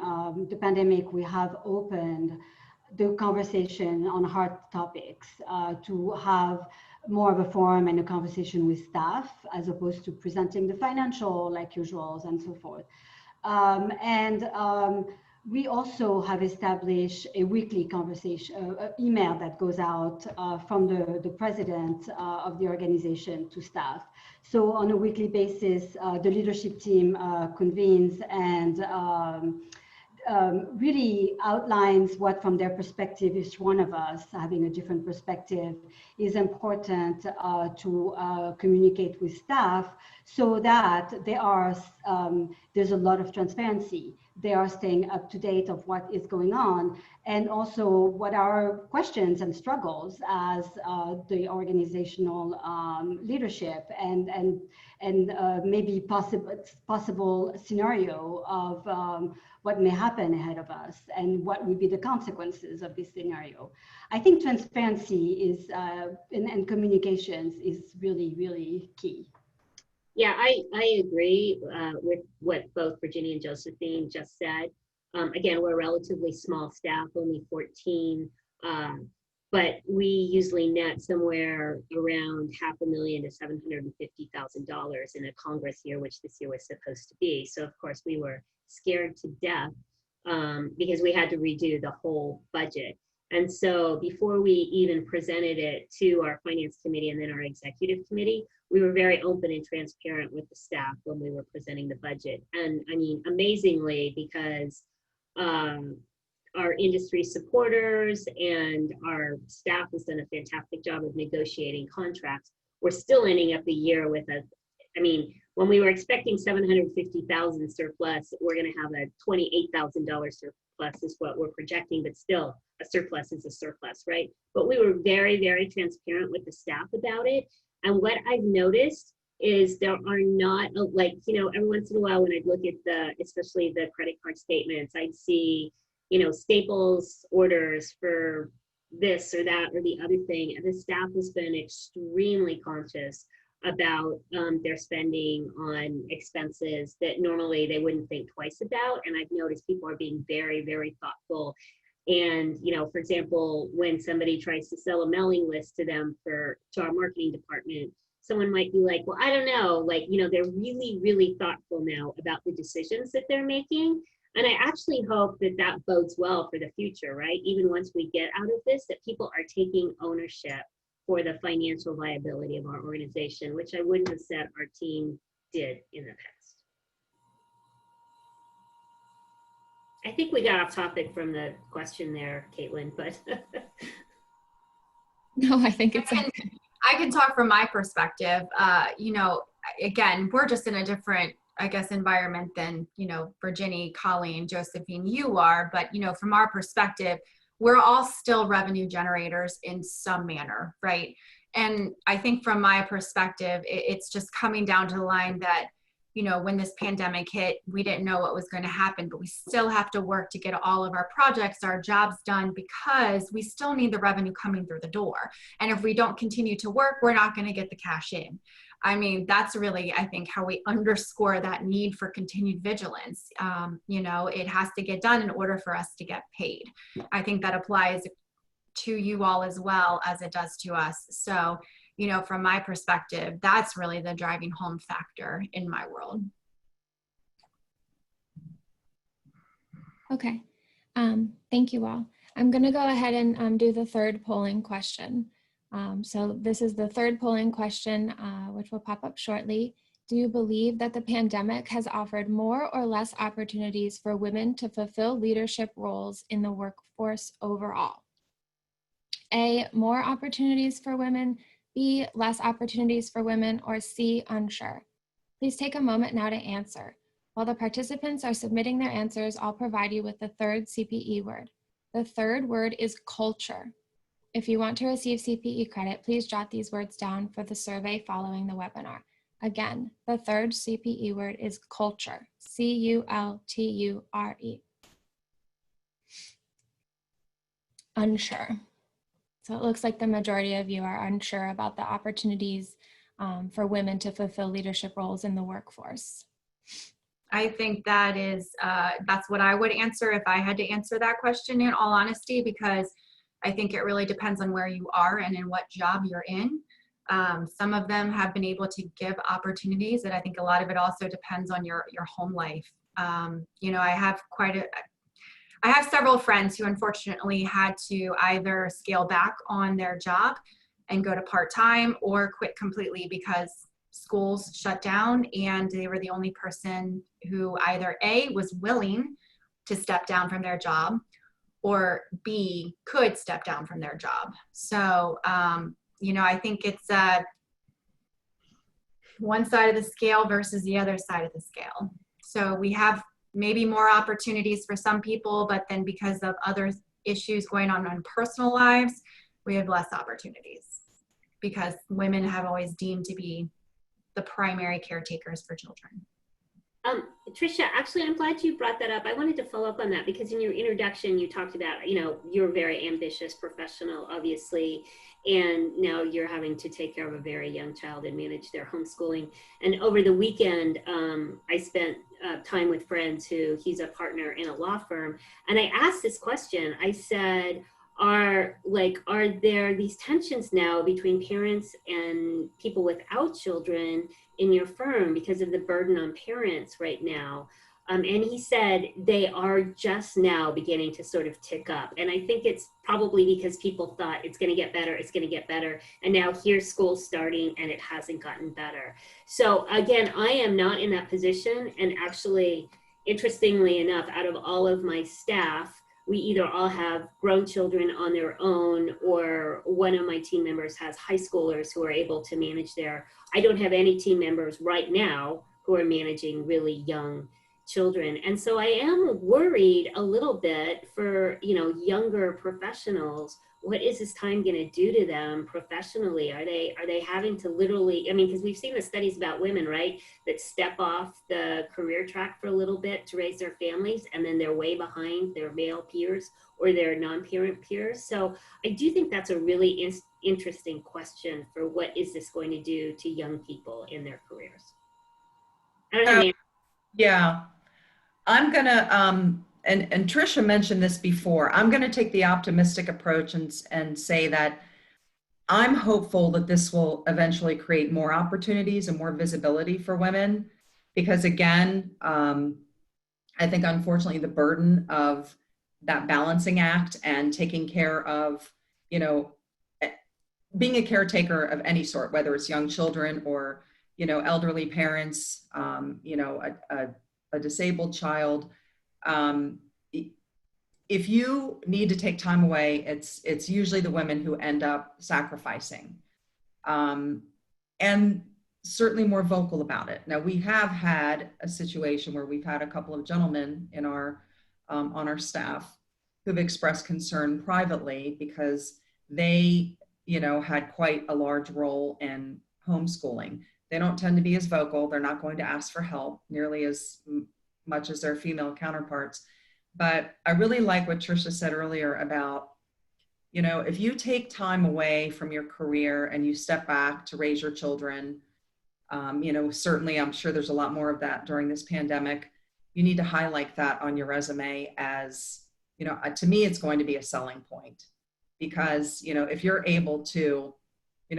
the pandemic, we have opened the conversation on hard topics to have more of a forum and a conversation with staff as opposed to presenting the financial like usuals and so forth. We also have established a weekly conversation, email that goes out from the president of the organization to staff. So on a weekly basis, the leadership team convenes and really outlines what, from their perspective, each one of us having a different perspective is important to communicate with staff so that there's a lot of transparency. They are staying up to date of what is going on, and also what are questions and struggles as the organizational leadership and maybe possible scenario of what may happen ahead of us and what would be the consequences of this scenario. I think transparency is and communications is really, really key. Yeah, I agree with what both Virginie and Josephine just said. Again, we're a relatively small staff, only 14, but we usually net somewhere around $500,000 to $750,000 in a Congress year, which this year was supposed to be. So of course we were scared to death because we had to redo the whole budget. And so before we even presented it to our finance committee and then our executive committee, we were very open and transparent with the staff when we were presenting the budget. And I mean, amazingly, because our industry supporters and our staff has done a fantastic job of negotiating contracts, we're still ending up the year with when we were expecting $750,000 surplus, we're going to have a $28,000 surplus is what we're projecting, but still a surplus is a surplus, right? But we were very, very transparent with the staff about it. And what I've noticed is there are not, every once in a while when I'd look at especially the credit card statements, I'd see, Staples orders for this or that or the other thing. And the staff has been extremely conscious about their spending on expenses that normally they wouldn't think twice about. And I've noticed people are being very, very thoughtful. And, for example, when somebody tries to sell a mailing list to them to our marketing department, someone might be like, well, I don't know, they're really, really thoughtful now about the decisions that they're making. And I actually hope that that bodes well for the future, right? Even once we get out of this, that people are taking ownership for the financial viability of our organization, which I wouldn't have said our team did in the past. I think we got off topic from the question there, Katelyn, but. No, I think it's okay. I can talk from my perspective. Again, we're just in a different, I guess, environment than, Virginie, Colleen, Josephine, you are, but, from our perspective, we're all still revenue generators in some manner, right? And I think from my perspective, it's just coming down to the line that, you know, when this pandemic hit, we didn't know what was going to happen, but we still have to work to get all of our projects, our jobs done, because we still need the revenue coming through the door. And if we don't continue to work, we're not going to get the cash in. I mean, that's really, I think, how we underscore that need for continued vigilance. You know, it has to get done in order for us to get paid. I think that applies to you all as well as it does to us. So, you know, from my perspective, that's really the driving home factor in my world. Okay, thank you all. I'm gonna go ahead and do the third polling question. So this is the third polling question, which will pop up shortly. Do you believe that the pandemic has offered more or less opportunities for women to fulfill leadership roles in the workforce overall? A, more opportunities for women, B, less opportunities for women, or C, unsure? Please take a moment now to answer. While the participants are submitting their answers, I'll provide you with the third CPE word. The third word is culture. If you want to receive CPE credit, please jot these words down for the survey following the webinar. Again, the third CPE word is culture, C-U-L-T-U-R-E. Unsure. So it looks like the majority of you are unsure about the opportunities for women to fulfill leadership roles in the workforce. I think that is, that's what I would answer if I had to answer that question, in all honesty, because I think it really depends on where you are and in what job you're in. Some of them have been able to give opportunities, and I think a lot of it also depends on your home life. You know, I have several friends who unfortunately had to either scale back on their job and go to part-time or quit completely because schools shut down and they were the only person who either A, was willing to step down from their job, or B, could step down from their job. So, you know, I think it's one side of the scale versus the other side of the scale. So we have maybe more opportunities for some people, but then because of other issues going on in personal lives, we have less opportunities because women have always deemed to be the primary caretakers for children. Tricia, actually, I'm glad you brought that up. I wanted to follow up on that because in your introduction, you talked about, you know, you're a very ambitious professional, obviously, and now you're having to take care of a very young child and manage their homeschooling. And over the weekend, I spent time with friends who he's a partner in a law firm. And I asked this question. I said, are there these tensions now between parents and people without children in your firm because of the burden on parents right now? And he said they are just now beginning to sort of tick up. And I think it's probably because people thought it's going to get better, it's going to get better. And now here's school starting and it hasn't gotten better. So again, I am not in that position. And actually, interestingly enough, out of all of my staff, we either all have grown children on their own, or one of my team members has high schoolers who are able to manage I don't have any team members right now who are managing really young children. And so I am worried a little bit for, you know, younger professionals. What is this time going to do to them professionally? Are they having to literally, I mean, because we've seen the studies about women, right, that step off the career track for a little bit to raise their families, and then they're way behind their male peers or their non-parent peers. So I do think that's a really interesting question for what is this going to do to young people in their careers. I don't know. Yeah, I'm gonna, and Tricia mentioned this before, I'm gonna take the optimistic approach and say that I'm hopeful that this will eventually create more opportunities and more visibility for women, because again, I think unfortunately the burden of that balancing act and taking care of, you know, being a caretaker of any sort, whether it's young children or, you know, elderly parents, you know, a disabled child. If you need to take time away, it's usually the women who end up sacrificing, and certainly more vocal about it. Now, we have had a situation where we've had a couple of gentlemen in our on our staff who've expressed concern privately because they had quite a large role in homeschooling. They don't tend to be as vocal. They're not going to ask for help nearly as much as their female counterparts. But I really like what Tricia said earlier about, if you take time away from your career and you step back to raise your children, certainly I'm sure there's a lot more of that during this pandemic. You need to highlight that on your resume as, to me, it's going to be a selling point. Because, if you're able to,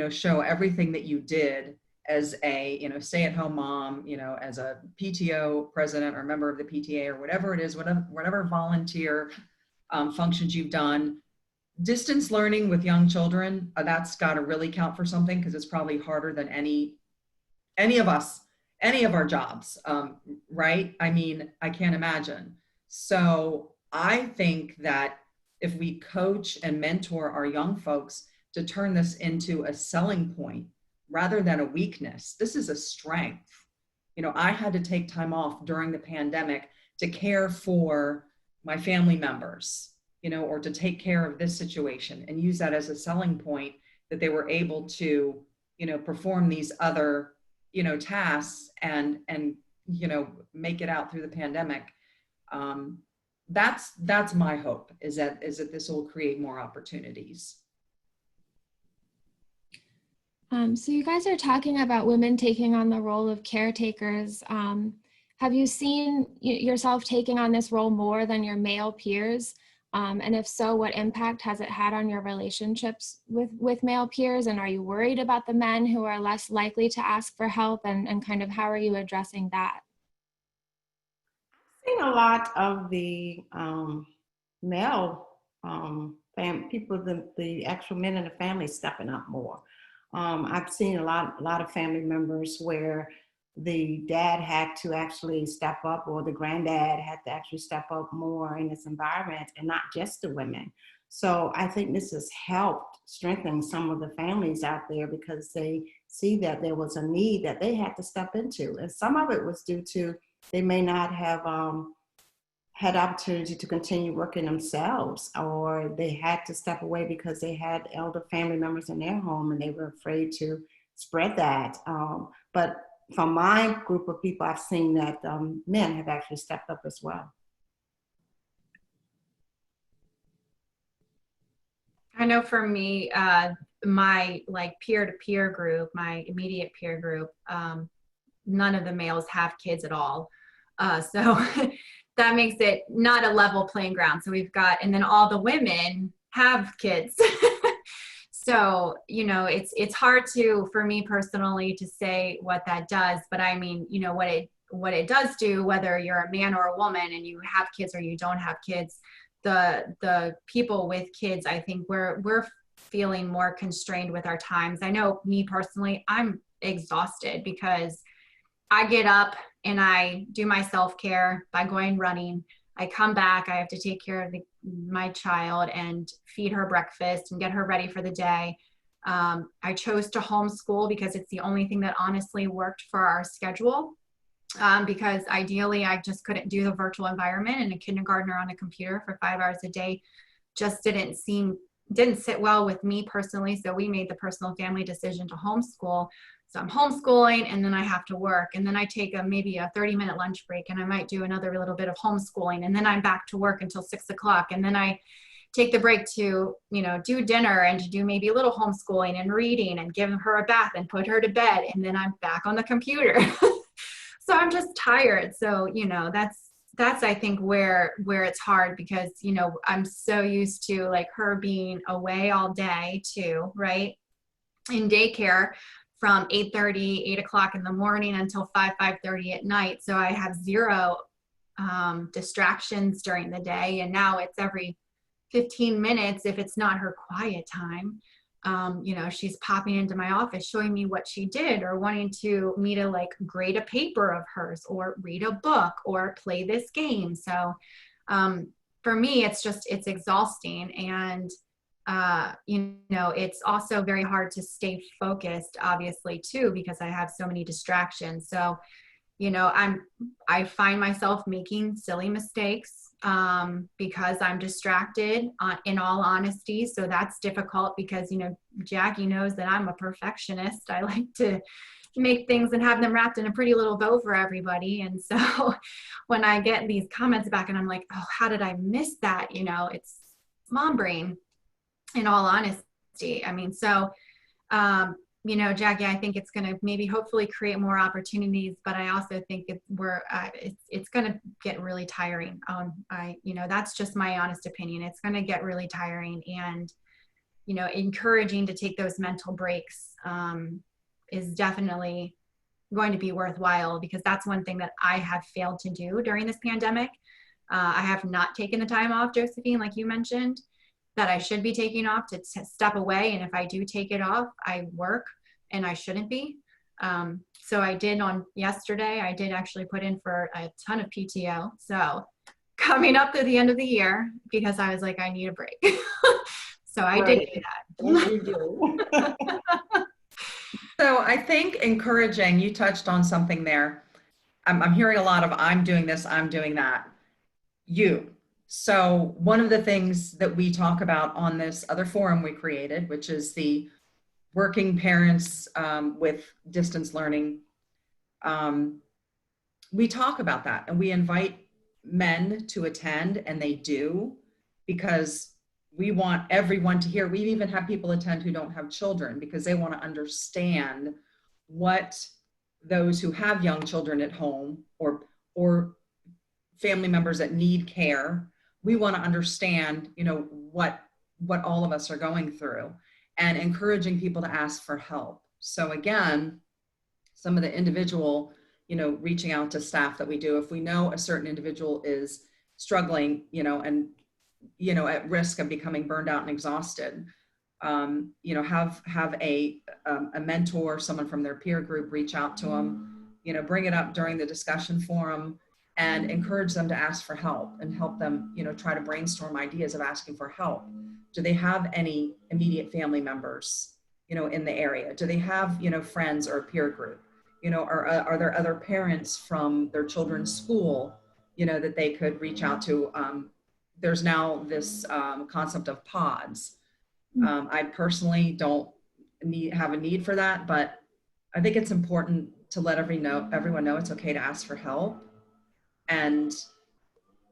show everything that you did as a, stay-at-home mom, as a PTO president or member of the PTA or whatever it is, whatever volunteer functions you've done, distance learning with young children, that's got to really count for something, because it's probably harder than any of our jobs, right? I mean, I can't imagine. So I think that if we coach and mentor our young folks to turn this into a selling point rather than a weakness, this is a strength. I had to take time off during the pandemic to care for my family members, or to take care of this situation, and use that as a selling point that they were able to, perform these other, tasks and make it out through the pandemic. That's my hope, is that this will create more opportunities. So you guys are talking about women taking on the role of caretakers. Have you seen yourself taking on this role more than your male peers? And if so, what impact has it had on your relationships with male peers? And are you worried about the men who are less likely to ask for help, and kind of how are you addressing that? I've seen a lot of the male people, the actual men in the family stepping up more. I've seen a lot of family members where the dad had to actually step up, or the granddad had to actually step up more in this environment, and not just the women. So I think this has helped strengthen some of the families out there, because they see that there was a need that they had to step into. And some of it was due to they may not have had opportunity to continue working themselves, or they had to step away because they had elder family members in their home and they were afraid to spread that. But from my group of people, I've seen that men have actually stepped up as well. I know for me, my peer-to-peer group, my immediate peer group, none of the males have kids at all. So that makes it not a level playing ground. So we've got, and then all the women have kids. So, it's hard for me personally to say what that does, but I mean, what it does do, whether you're a man or a woman and you have kids or you don't have kids, the people with kids, I think we're feeling more constrained with our times. I know me personally, I'm exhausted because I get up and I do my self-care by going running. I come back, I have to take care of my child and feed her breakfast and get her ready for the day. I chose to homeschool because it's the only thing that honestly worked for our schedule. Because ideally I just couldn't do the virtual environment, and a kindergartner on a computer for 5 hours a day just didn't sit well with me personally. So we made the personal family decision to homeschool. So I'm homeschooling, and then I have to work, and then I take maybe a 30-minute lunch break, and I might do another little bit of homeschooling, and then I'm back to work until 6 o'clock, and then I take the break to, do dinner and to do maybe a little homeschooling and reading and give her a bath and put her to bed, and then I'm back on the computer. So I'm just tired. So, that's I think where it's hard, because, I'm so used to her being away all day too, right? In daycare from 8:30, 8 o'clock in the morning until 5:30 at night. So I have zero distractions during the day. And now it's every 15 minutes, if it's not her quiet time, she's popping into my office showing me what she did, or wanting me to grade a paper of hers, or read a book, or play this game. So for me, it's exhausting. And it's also very hard to stay focused, obviously, too, because I have so many distractions. So, I find myself making silly mistakes, because I'm distracted, in all honesty. So that's difficult because, you know, Jackie knows that I'm a perfectionist. I like to make things and have them wrapped in a pretty little bow for everybody. And so when I get these comments back and I'm like, oh, how did I miss that? You know, it's mom brain, in all honesty. I mean, so, you know, Jackie, I think it's going to maybe hopefully create more opportunities, but I also think it's going to get really tiring. You know, that's just my honest opinion. It's going to get really tiring, and, you know, encouraging to take those mental breaks is definitely going to be worthwhile, because that's one thing that I have failed to do during this pandemic. I have not taken the time off, Josephine, like you mentioned, that I should be taking off to step away. And if I do take it off, I work, and I shouldn't be. So I did on yesterday, I did actually put in for a ton of PTO. So coming up to the end of the year, because I was like, I need a break. So I did do that. You do. So I think encouraging, you touched on something there. I'm hearing a lot of, I'm doing this, I'm doing that. So one of the things that we talk about on this other forum we created, which is the working parents with distance learning, we talk about that, and we invite men to attend, and they do, because we want everyone to hear. We even have people attend who don't have children, because they want to understand what those who have young children at home, or family members that need care, we want to understand, you know, what all of us are going through, and encouraging people to ask for help. So again, some of the individual, you know, reaching out to staff that we do, if we know a certain individual is struggling, you know, and, you know, at risk of becoming burned out and exhausted, you know, have a mentor, someone from their peer group, reach out to them, you know, bring it up during the discussion forum, and encourage them to ask for help, and help them, you know, try to brainstorm ideas of asking for help. Do they have any immediate family members, you know, in the area? Do they have, you know, friends or a peer group? You know, are there other parents from their children's school, you know, that they could reach out to? There's now this concept of pods. I personally don't have a need for that, but I think it's important to let everyone know it's okay to ask for help. And,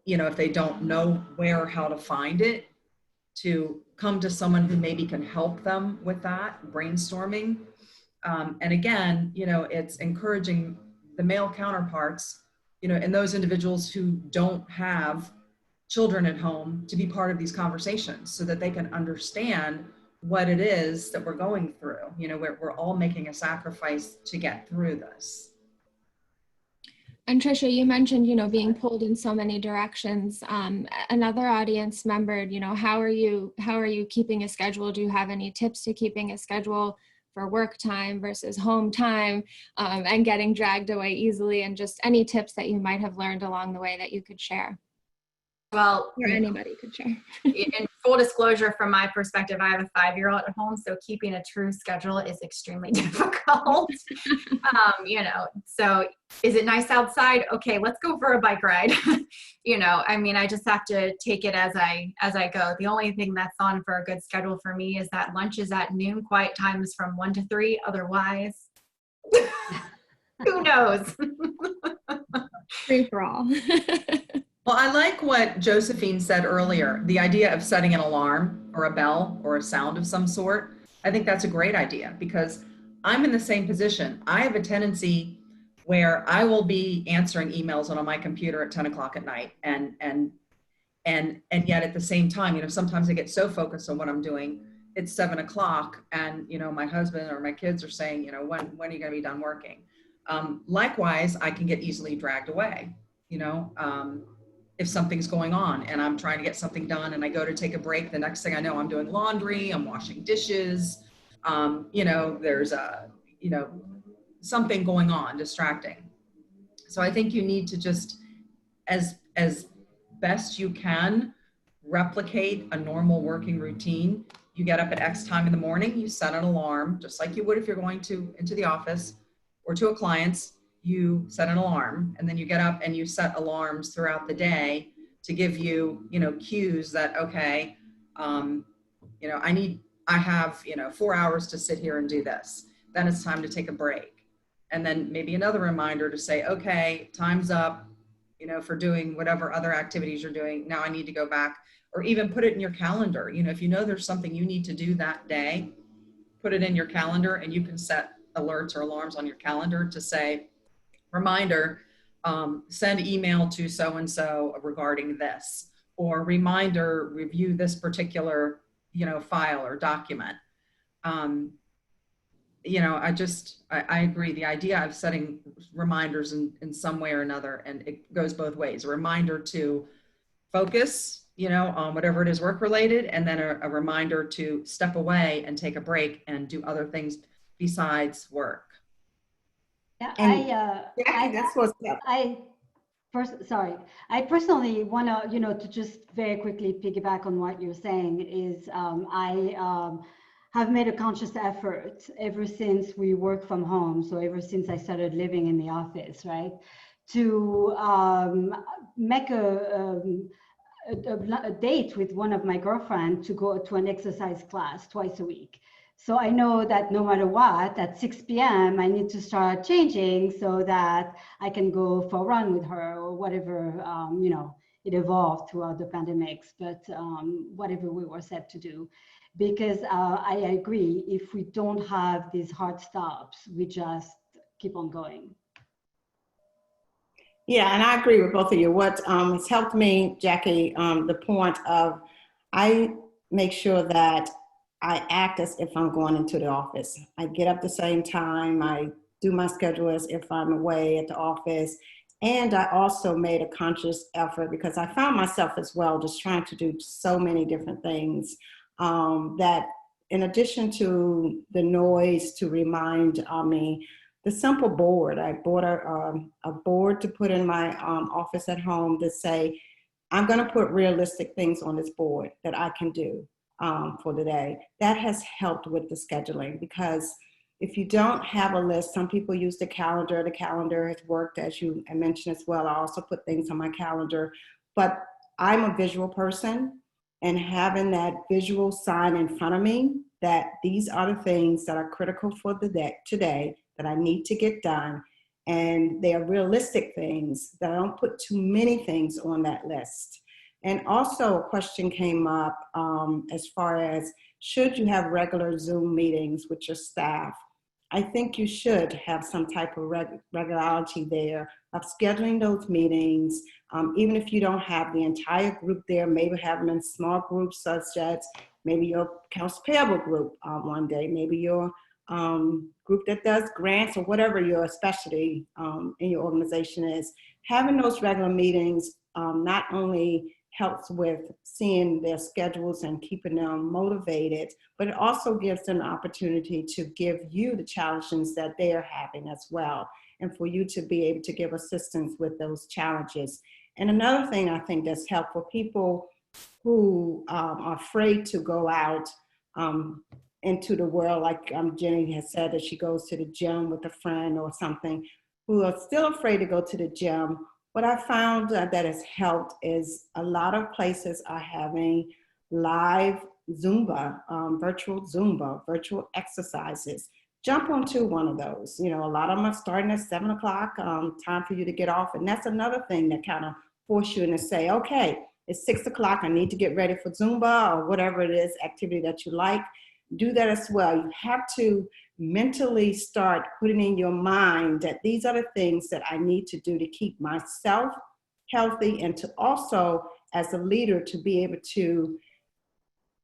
you know, if they don't know where or how to find it, to come to someone who maybe can help them with that, brainstorming. And again, you know, it's encouraging the male counterparts, you know, and those individuals who don't have children at home, to be part of these conversations, so that they can understand what it is that we're going through. You know, we're all making a sacrifice to get through this. And Tricia, you mentioned, you know, being pulled in so many directions. Another audience member, you know, how are you keeping a schedule? Do you have any tips to keeping a schedule for work time versus home time, and getting dragged away easily, and just any tips that you might have learned along the way that you could share? Well, or anybody could share. In full disclosure, from my perspective, I have a 5-year-old at home, so keeping a true schedule is extremely difficult. You know, so is it nice outside? Okay, let's go for a bike ride. You know, I mean, I just have to take it as I go. The only thing that's on for a good schedule for me is that lunch is at noon, quiet time is from 1 to 3. Otherwise, who knows? Free for all. Well, I like what Josephine said earlier, the idea of setting an alarm or a bell or a sound of some sort. I think that's a great idea, because I'm in the same position. I have a tendency where I will be answering emails on my computer at 10 o'clock at night. And yet at the same time, you know, sometimes I get so focused on what I'm doing, it's 7 o'clock, and, you know, my husband or my kids are saying, you know, when are you going to be done working? Likewise, I can get easily dragged away, you know, if something's going on and I'm trying to get something done and I go to take a break, the next thing I know, I'm doing laundry, I'm washing dishes, you know, there's you know, something going on, distracting. So I think you need to just, as best you can, replicate a normal working routine. You get up at X time in the morning, you set an alarm, just like you would if you're going into the office or to a client's. You set an alarm, and then you get up and you set alarms throughout the day to give you, cues that, okay, I have, 4 hours to sit here and do this. Then it's time to take a break. And then maybe another reminder to say, okay, time's up, for doing whatever other activities you're doing. Now I need to go back, or even put it in your calendar. If you know there's something you need to do that day, put it in your calendar, and you can set alerts or alarms on your calendar to say, reminder, send email to so-and-so regarding this, or reminder, review this particular, file or document. I agree. The idea of setting reminders in some way or another, and it goes both ways. A reminder to focus, on whatever it is work related, and then a reminder to step away and take a break and do other things besides work. Yeah, I personally want to, to just very quickly piggyback on what you're saying is I have made a conscious effort ever since we work from home. So ever since I started living in the office, right, to make a date with one of my girlfriends to go to an exercise class twice a week. So I know that no matter what, at 6 p.m., I need to start changing so that I can go for a run with her or whatever, it evolved throughout the pandemics, but whatever we were set to do. Because I agree, if we don't have these hard stops, we just keep on going. Yeah, and I agree with both of you. What has helped me, Jackie, the point of I make sure that I act as if I'm going into the office. I get up the same time. I do my schedule as if I'm away at the office. And I also made a conscious effort because I found myself as well just trying to do so many different things that in addition to the noise to remind me, the simple board, I bought a board to put in my office at home to say, I'm going to put realistic things on this board that I can do for the day. That has helped with the scheduling because if you don't have a list, some people use the calendar. The calendar has worked, as you mentioned as well. I also put things on my calendar, but I'm a visual person, and having that visual sign in front of me that these are the things that are critical for the day today that I need to get done. And they are realistic things that I don't put too many things on that list. And also a question came up as far as should you have regular Zoom meetings with your staff? I think you should have some type of regularity there of scheduling those meetings, even if you don't have the entire group there, maybe have them in small groups such as maybe your accounts payable group one day, maybe your group that does grants or whatever your specialty in your organization is. Having those regular meetings not only helps with seeing their schedules and keeping them motivated, but it also gives them an opportunity to give you the challenges that they are having as well, and for you to be able to give assistance with those challenges. And another thing I think that's helpful, people who are afraid to go out into the world, like Jenny has said that she goes to the gym with a friend or something, who are still afraid to go to the gym. What I found that has helped is a lot of places are having live Zumba, virtual exercises. Jump onto one of those. A lot of them are starting at 7 o'clock, time for you to get off. And that's another thing that kind of force you to say, okay, it's 6 o'clock, I need to get ready for Zumba or whatever it is, activity that you like. Do that as well. You have to mentally start putting in your mind that these are the things that I need to do to keep myself healthy, and to also, as a leader, to be able to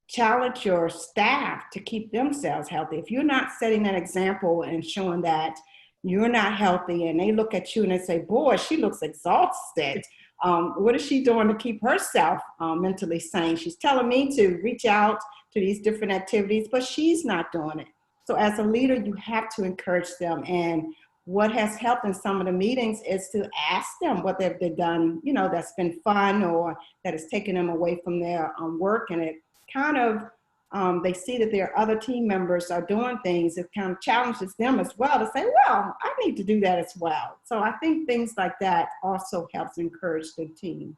challenge your staff to keep themselves healthy. If you're not setting that example and showing that you're not healthy, and they look at you and they say, boy, she looks exhausted. What is she doing to keep herself mentally sane? She's telling me to reach out to these different activities, but she's not doing it. So as a leader, you have to encourage them. And what has helped in some of the meetings is to ask them what they've done, that's been fun or that has taken them away from their work. And it kind of, they see that their other team members are doing things. It kind of challenges them as well to say, well, I need to do that as well. So I think things like that also helps encourage the team.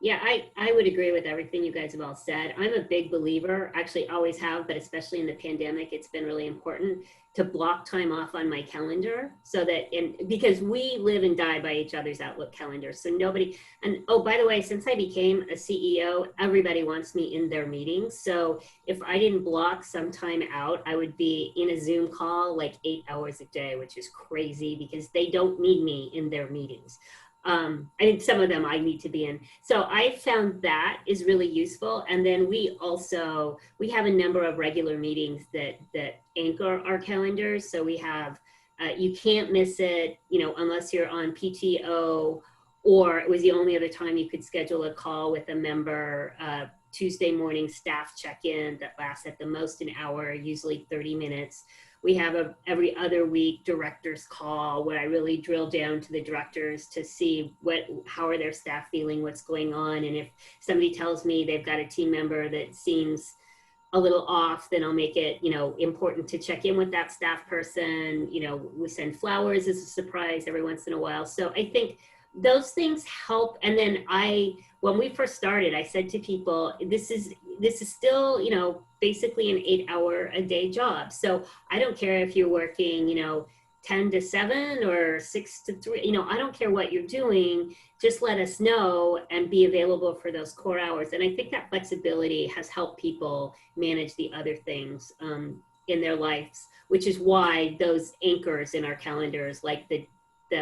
Yeah, I would agree with everything you guys have all said. I'm a big believer, actually always have, but especially in the pandemic, it's been really important to block time off on my calendar so that, because we live and die by each other's Outlook calendars. So nobody, and oh, by the way, since I became a CEO, everybody wants me in their meetings. So if I didn't block some time out, I would be in a Zoom call like 8 hours a day, which is crazy because they don't need me in their meetings. I think some of them I need to be in. So I found that is really useful. And then we have a number of regular meetings that anchor our calendars. So we have, you can't miss it, unless you're on PTO, or it was the only other time you could schedule a call with a member, Tuesday morning staff check-in that lasts at the most an hour, usually 30 minutes. We have every other week director's call where I really drill down to the directors to see how are their staff feeling, what's going on. And if somebody tells me they've got a team member that seems a little off, then I'll make it, important to check in with that staff person. We send flowers as a surprise every once in a while. So I think those things help. And then when we first started, I said to people, this is still, basically an 8-hour-a-day job. So I don't care if you're working, 10 to 7 or 6 to 3, I don't care what you're doing, just let us know and be available for those core hours. And I think that flexibility has helped people manage the other things in their lives, which is why those anchors in our calendars, like the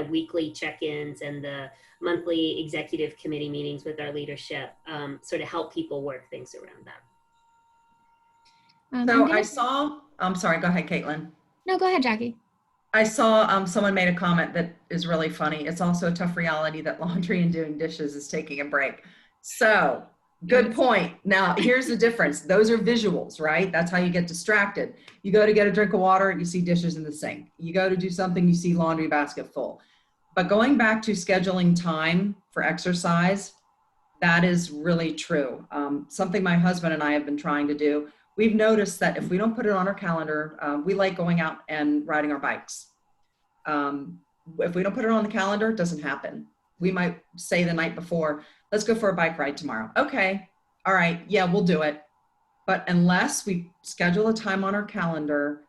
weekly check-ins and the monthly executive committee meetings with our leadership, sort of help people work things around that. So I'm sorry, go ahead, Katelyn. No, go ahead, Jackie. I saw someone made a comment that is really funny. It's also a tough reality that laundry and doing dishes is taking a break. So good point. Now here's the difference. Those are visuals, right? That's how you get distracted. You go to get a drink of water, you see dishes in the sink. You go to do something, you see laundry basket full. But going back to scheduling time for exercise, that is really true. Something my husband and I have been trying to do. We've noticed that if we don't put it on our calendar, we like going out and riding our bikes. If we don't put it on the calendar, it doesn't happen. We might say the night before, let's go for a bike ride tomorrow. Okay, all right, yeah, we'll do it. But unless we schedule a time on our calendar,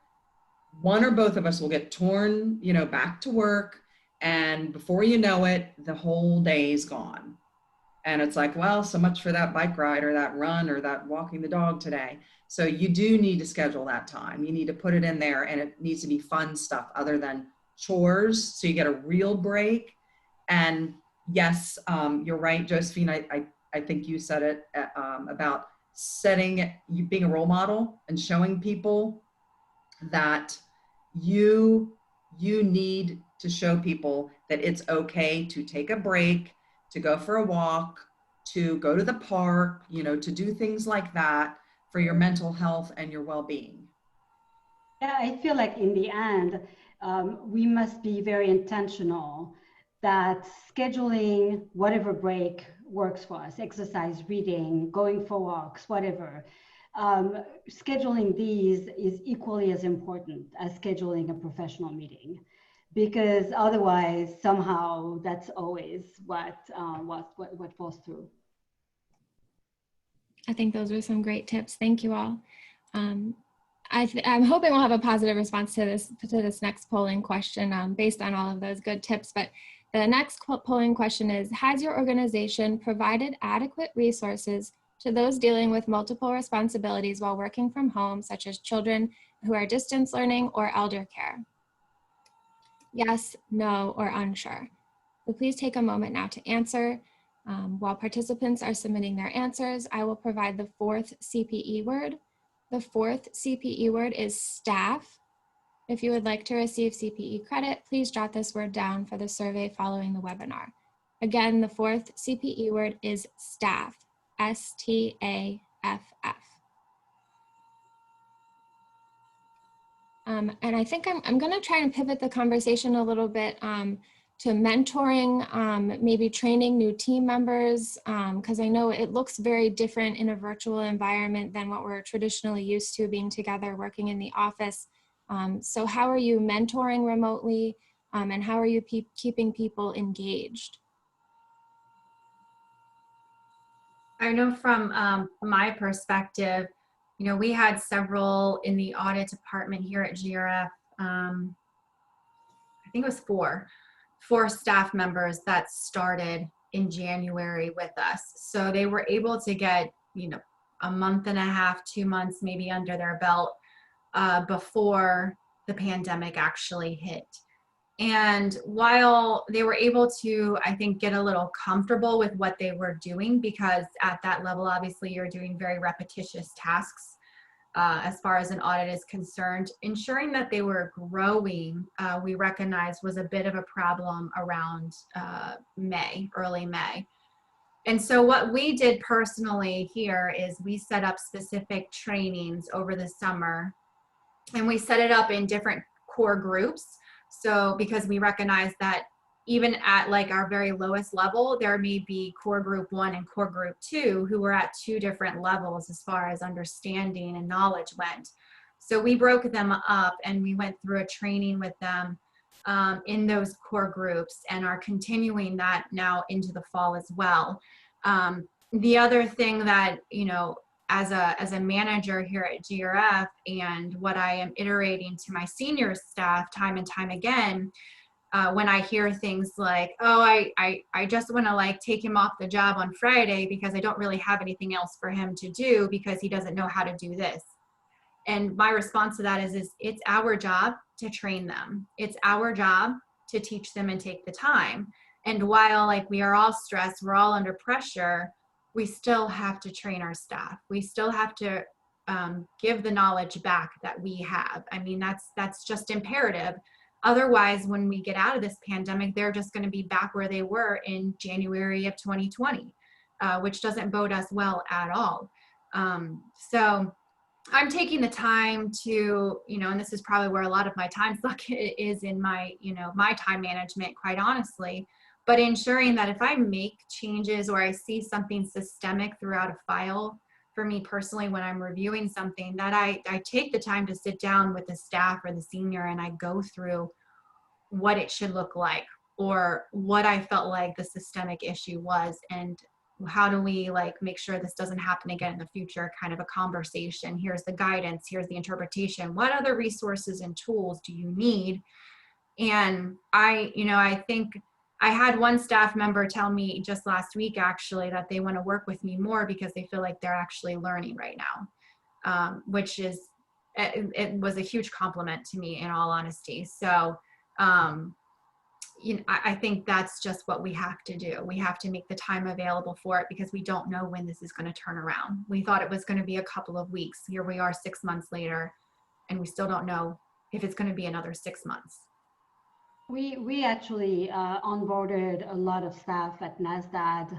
one or both of us will get torn, back to work. And before you know it, the whole day is gone. And it's like, well, so much for that bike ride or that run or that walking the dog today. So you do need to schedule that time. You need to put it in there, and it needs to be fun stuff other than chores. So you get a real break. And yes, you're right, Josephine. I think you said it about you being a role model and showing people that you need to show people that it's okay to take a break, to go for a walk, to go to the park, to do things like that for your mental health and your well-being. Yeah, I feel like in the end, we must be very intentional that scheduling whatever break works for us, exercise, reading, going for walks, whatever. Scheduling these is equally as important as scheduling a professional meeting, because otherwise somehow that's always what falls through. I think those were some great tips. Thank you all. I'm hoping we'll have a positive response to this next polling question based on all of those good tips. But the next polling question is, has your organization provided adequate resources to those dealing with multiple responsibilities while working from home, such as children who are distance learning or elder care? Yes, no, or unsure. So please take a moment now to answer. While participants are submitting their answers, I will provide the fourth CPE word. The fourth CPE word is staff. If you would like to receive CPE credit, please jot this word down for the survey following the webinar. Again, the fourth CPE word is staff, S-T-A-F-F. And I think I'm going to try and pivot the conversation a little bit to mentoring, maybe training new team members, because I know it looks very different in a virtual environment than what we're traditionally used to, being together, working in the office. So how are you mentoring remotely, and how are you keeping people engaged? I know from my perspective, you know, we had several in the audit department here at GRF. I think it was four staff members that started in January with us. So they were able to get, you know, a month and a half, 2 months maybe under their belt before the pandemic actually hit. And while they were able to, I think, get a little comfortable with what they were doing, because at that level, obviously, you're doing very repetitious tasks as far as an audit is concerned, ensuring that they were growing, we recognized was a bit of a problem around early May. And so what we did personally here is we set up specific trainings over the summer, and we set it up in different core groups. So because we recognize that even at like our very lowest level, there may be core group 1 and core group 2 who were at 2 different levels as far as understanding and knowledge went. So we broke them up and we went through a training with them in those core groups, and are continuing that now into the fall as well. The other thing that, you know, as a manager here at GRF, and what I am iterating to my senior staff time and time again, when I hear things like, oh, I just want to like take him off the job on Friday because I don't really have anything else for him to do because he doesn't know how to do this. And my response to that is it's our job to train them. It's our job to teach them and take the time. And while like we are all stressed, we're all under pressure, we still have to train our staff. We still have to give the knowledge back that we have. I mean, that's just imperative. Otherwise, when we get out of this pandemic, they're just going to be back where they were in January of 2020, which doesn't bode us well at all. So I'm taking the time to, you know, and this is probably where a lot of my time suck is in my, you know, my time management, quite honestly, but ensuring that if I make changes or I see something systemic throughout a file, for me personally, when I'm reviewing something, that I take the time to sit down with the staff or the senior and I go through what it should look like, or what I felt like the systemic issue was, and how do we like make sure this doesn't happen again in the future, kind of a conversation. Here's the guidance, here's the interpretation. What other resources and tools do you need? And I think I had one staff member tell me just last week, actually, that they want to work with me more because they feel like they're actually learning right now, which is, it was a huge compliment to me in all honesty. So, I think that's just what we have to do. We have to make the time available for it because we don't know when this is going to turn around. We thought it was going to be a couple of weeks. Here we are 6 months later, and we still don't know if it's going to be another 6 months. We actually onboarded a lot of staff at NASDAQ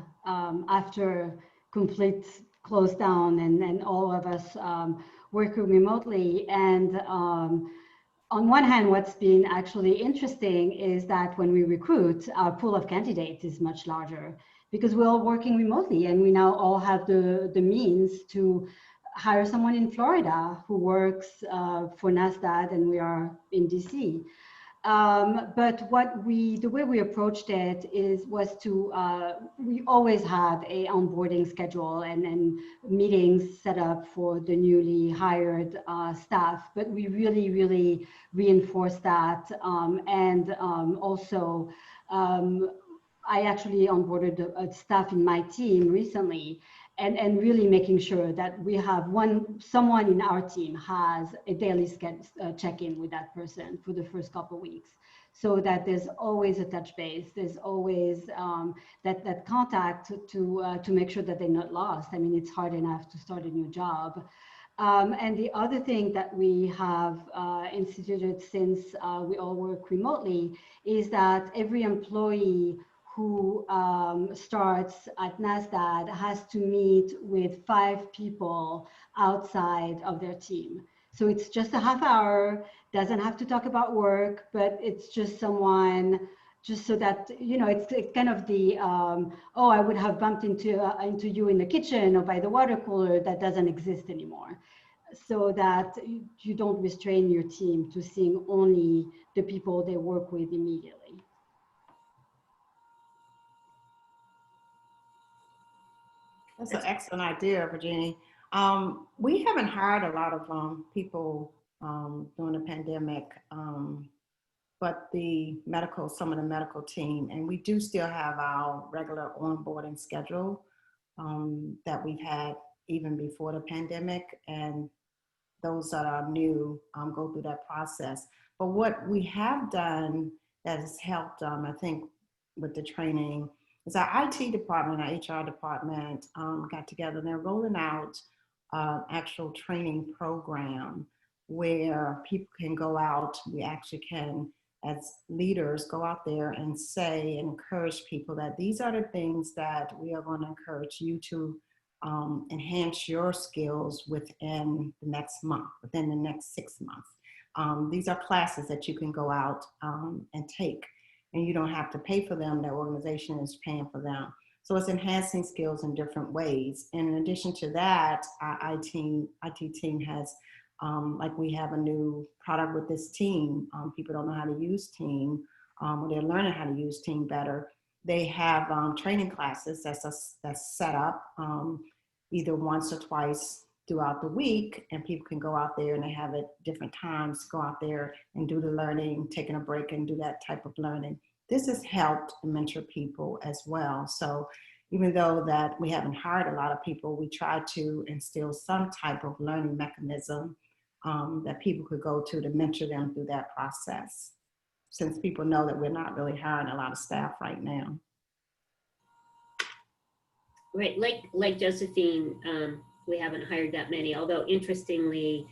after complete close down and all of us working remotely. And on one hand, what's been actually interesting is that when we recruit, our pool of candidates is much larger because we're all working remotely, and we now all have the means to hire someone in Florida who works for NASDAQ, and we are in DC. But the way we approached it was to, we always have a onboarding schedule and meetings set up for the newly hired staff, but we really, really reinforce that. Also, I actually onboarded a staff in my team recently, and really making sure that we have someone in our team has a daily check-in with that person for the first couple of weeks, so that there's always a touch base. There's always that contact to make sure that they're not lost. I mean, it's hard enough to start a new job. And the other thing that we have instituted since we all work remotely is that every employee who starts at NASDAQ has to meet with 5 people outside of their team. So it's just a half hour, doesn't have to talk about work, but it's just someone, just so that, it's kind of the, oh, I would have bumped into you in the kitchen or by the water cooler, that doesn't exist anymore. So that you don't restrain your team to seeing only the people they work with immediately. That's an excellent idea, Virginie. We haven't hired a lot of people during the pandemic, but some of the medical team, and we do still have our regular onboarding schedule that we've had even before the pandemic, and those that are new go through that process. But what we have done that has helped, I think, with the training is our IT department, our HR department got together and they're rolling out actual training program where people can go out. We actually can, as leaders, go out there and say and encourage people that these are the things that we are going to encourage you to enhance your skills within the next month, within the next 6 months. These are classes that you can go out and take, and you don't have to pay for them. The organization is paying for them. So it's enhancing skills in different ways. And in addition to that, our IT team has, like we have a new product with this team. People don't know how to use Team, or they're learning how to use Team better. They have training classes that's set up either once or twice throughout the week, and people can go out there and they have it different times, go out there and do the learning, taking a break and do that type of learning. This has helped mentor people as well. So even though that we haven't hired a lot of people, we try to instill some type of learning mechanism that people could go to mentor them through that process, since people know that we're not really hiring a lot of staff right now. Right, like Josephine, we haven't hired that many, although interestingly,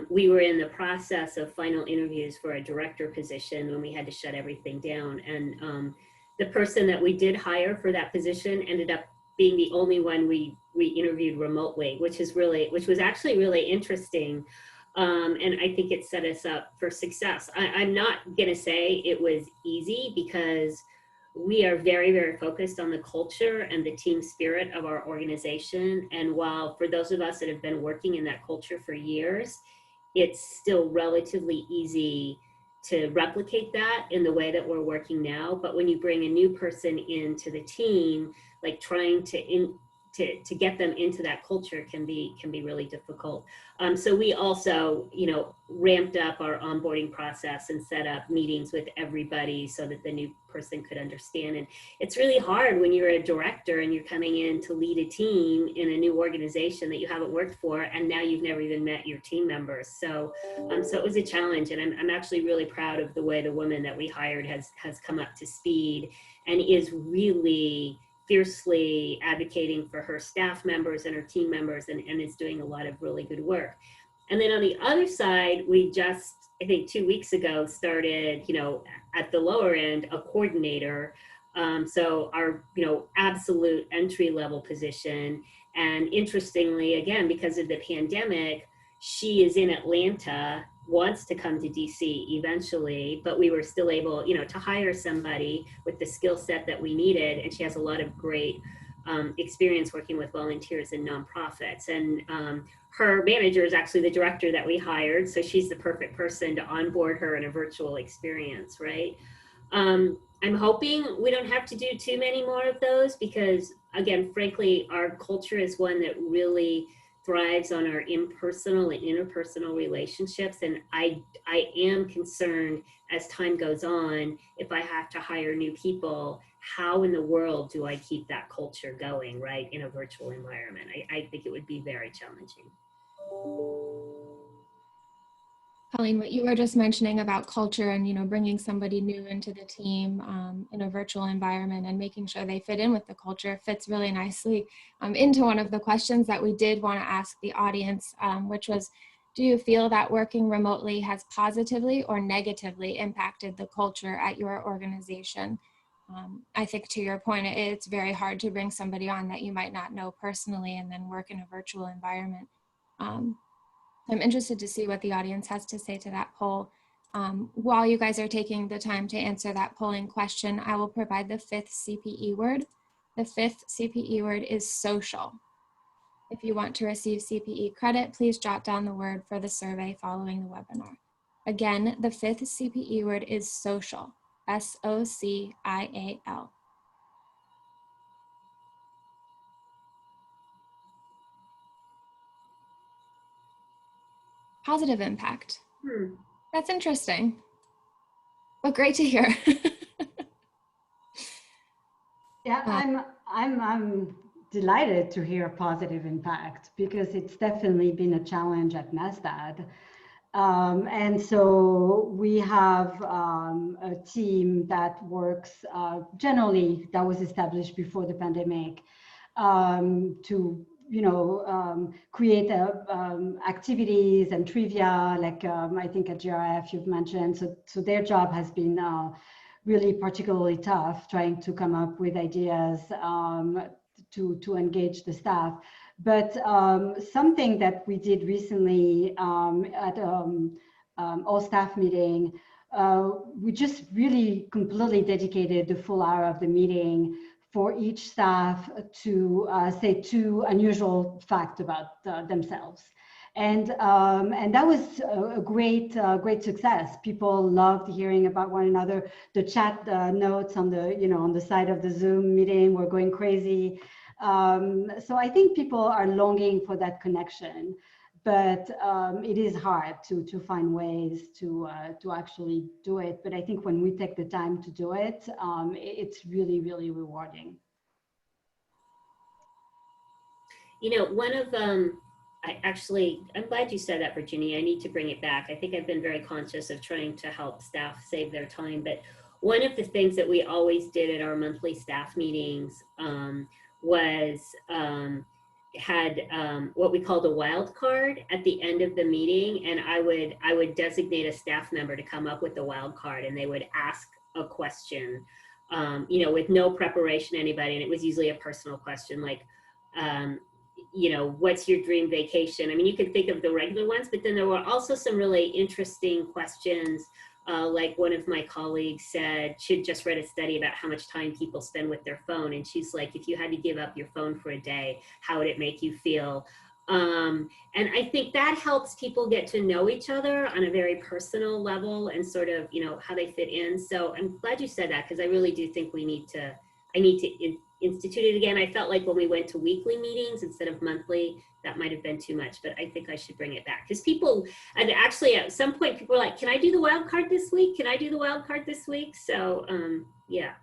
we were in the process of final interviews for a director position when we had to shut everything down. And the person that we did hire for that position ended up being the only one we interviewed remotely, which was actually really interesting. And I think it set us up for success. I'm not gonna say it was easy, because we are very, very focused on the culture and the team spirit of our organization. And while for those of us that have been working in that culture for years, it's still relatively easy to replicate that in the way that we're working now. But when you bring a new person into the team, like trying to get them into that culture can be really difficult. So we also, ramped up our onboarding process and set up meetings with everybody so that the new person could understand. And it's really hard when you're a director and you're coming in to lead a team in a new organization that you haven't worked for, and now you've never even met your team members. So it was a challenge, and I'm actually really proud of the way the woman that we hired has come up to speed and is really fiercely advocating for her staff members and her team members, and is doing a lot of really good work. And then on the other side, we just, I think 2 weeks ago, started, at the lower end, a coordinator. So our, absolute entry level position. And interestingly, again, because of the pandemic, she is in Atlanta, wants to come to DC eventually, but we were still able, to hire somebody with the skill set that we needed. And she has a lot of great experience working with volunteers and nonprofits. And her manager is actually the director that we hired. So she's the perfect person to onboard her in a virtual experience, right? I'm hoping we don't have to do too many more of those, because again, frankly, our culture is one that really thrives on our impersonal and interpersonal relationships. And I am concerned as time goes on, if I have to hire new people, how in the world do I keep that culture going, right, in a virtual environment? I think it would be very challenging. Colleen, what you were just mentioning about culture and, bringing somebody new into the team in a virtual environment and making sure they fit in with the culture fits really nicely into one of the questions that we did want to ask the audience, which was, do you feel that working remotely has positively or negatively impacted the culture at your organization? I think to your point, it's very hard to bring somebody on that you might not know personally and then work in a virtual environment. I'm interested to see what the audience has to say to that poll. While you guys are taking the time to answer that polling question, I will provide the 5th CPE word. The 5th CPE word is social. If you want to receive CPE credit, please jot down the word for the survey following the webinar. Again, the 5th CPE word is social, SOCIAL. Positive impact. Hmm. That's interesting. Well, great to hear. Yeah, I'm delighted to hear positive impact because it's definitely been a challenge at NASDAQ. And so we have a team that works generally that was established before the pandemic to create activities and trivia like I think at GRF you've mentioned. So their job has been really particularly tough trying to come up with ideas to engage the staff. But something that we did recently at all staff meeting, we just really completely dedicated the full hour of the meeting for each staff to say 2 unusual facts about themselves. And that was a great success. People loved hearing about one another. The chat notes on the side of the Zoom meeting were going crazy. So I think people are longing for that connection, but it is hard to find ways to actually do it. But I think when we take the time to do it, it's really, really rewarding. One of I'm glad you said that, Virginie. I need to bring it back. I think I've been very conscious of trying to help staff save their time, but one of the things that we always did at our monthly staff meetings was had what we called a wild card at the end of the meeting, and I would designate a staff member to come up with the wild card, and they would ask a question, with no preparation to anybody, and it was usually a personal question like, what's your dream vacation? I mean, you could think of the regular ones, but then there were also some really interesting questions. Like one of my colleagues said, she'd just read a study about how much time people spend with their phone. And she's like, if you had to give up your phone for a day, how would it make you feel? And I think that helps people get to know each other on a very personal level and sort of, how they fit in. So I'm glad you said that, because I really do think I need to institute it again. I felt like when we went to weekly meetings instead of monthly, that might have been too much, but I think I should bring it back, because people, and actually at some point people were like, can I do the wild card this week? Can I do the wild card this week? So yeah.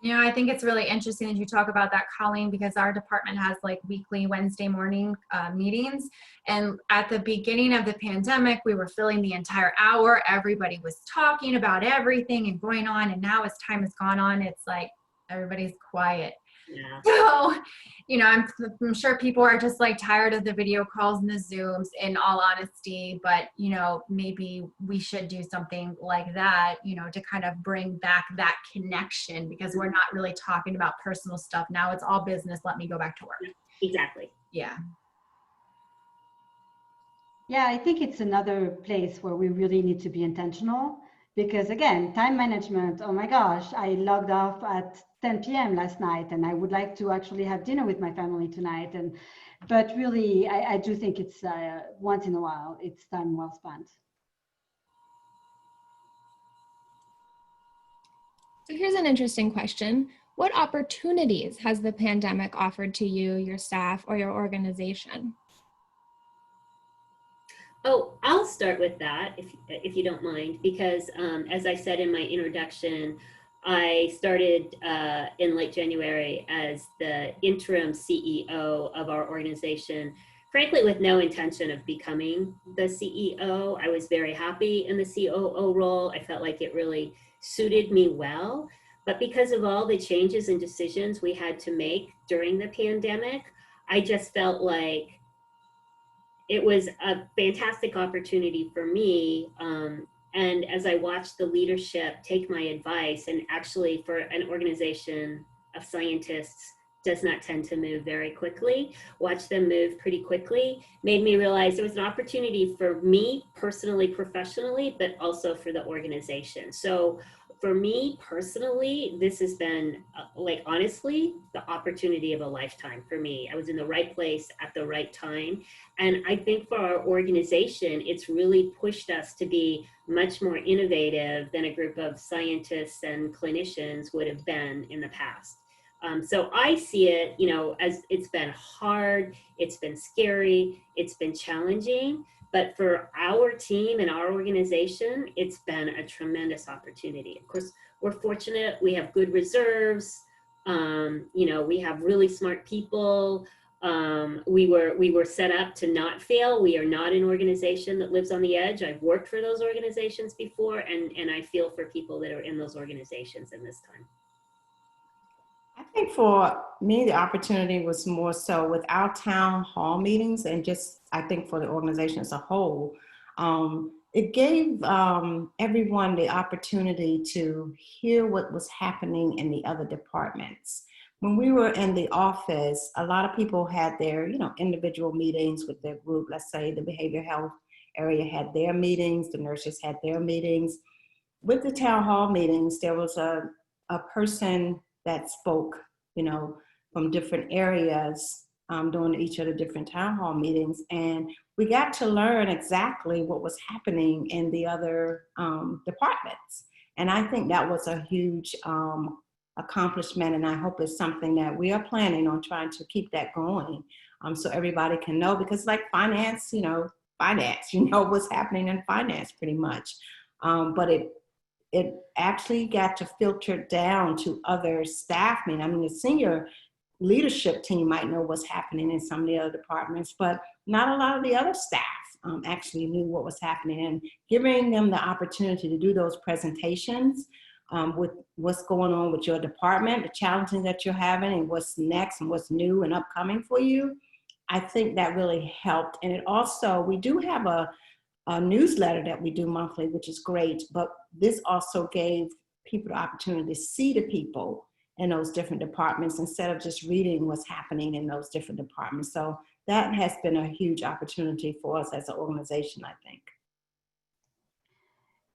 I think it's really interesting that you talk about that, Colleen, because our department has like weekly Wednesday morning meetings. And at the beginning of the pandemic, we were filling the entire hour. Everybody was talking about everything and going on. And now as time has gone on, it's like everybody's quiet. Yeah. So, I'm sure people are just like tired of the video calls and the Zooms, in all honesty, but, maybe we should do something like that, to kind of bring back that connection, because we're not really talking about personal stuff. Now it's all business. Let me go back to work. Exactly. Yeah. Yeah, I think it's another place where we really need to be intentional. Because again, time management, oh my gosh, I logged off at 10 p.m. last night and I would like to actually have dinner with my family tonight. But really, I do think it's once in a while, it's time well spent. So here's an interesting question. What opportunities has the pandemic offered to you, your staff, or your organization? Oh, I'll start with that if you don't mind, because as I said in my introduction, I started in late January as the interim CEO of our organization, frankly, with no intention of becoming the CEO. I was very happy in the COO role. I felt like it really suited me well. But because of all the changes and decisions we had to make during the pandemic, I just felt like it was a fantastic opportunity for me. And as I watched the leadership take my advice, and actually for an organization of scientists does not tend to move very quickly, watch them move pretty quickly, made me realize there was an opportunity for me personally, professionally, but also for the organization. So for me personally, this has been like, honestly, the opportunity of a lifetime for me. I was in the right place at the right time. And I think for our organization, it's really pushed us to be much more innovative than a group of scientists and clinicians would have been in the past. So I see it, as it's been hard, it's been scary, it's been challenging, But for our team and our organization, it's been a tremendous opportunity. Of course, we're fortunate. We have good reserves. We have really smart people. We were set up to not fail. We are not an organization that lives on the edge. I've worked for those organizations before, and I feel for people that are in those organizations in this time. I think for me, the opportunity was more so with our town hall meetings, and just, I think for the organization as a whole, it gave everyone the opportunity to hear what was happening in the other departments. When we were in the office, a lot of people had their, individual meetings with their group. Let's say the behavioral health area had their meetings, the nurses had their meetings. With the town hall meetings, there was a person that spoke, from different areas during each of the different town hall meetings. And we got to learn exactly what was happening in the other departments. And I think that was a huge accomplishment. And I hope it's something that we are planning on trying to keep that going so everybody can know, because like finance, what's happening in finance pretty much. But it actually got to filter down to other staff. The senior leadership team might know what's happening in some of the other departments, but not a lot of the other staff actually knew what was happening, and giving them the opportunity to do those presentations with what's going on with your department, the challenges that you're having, and what's next and what's new and upcoming for you. I think that really helped. And it also, we do have a newsletter that we do monthly, which is great, but this also gave people the opportunity to see the people in those different departments instead of just reading what's happening in those different departments. So that has been a huge opportunity for us as an organization, I think.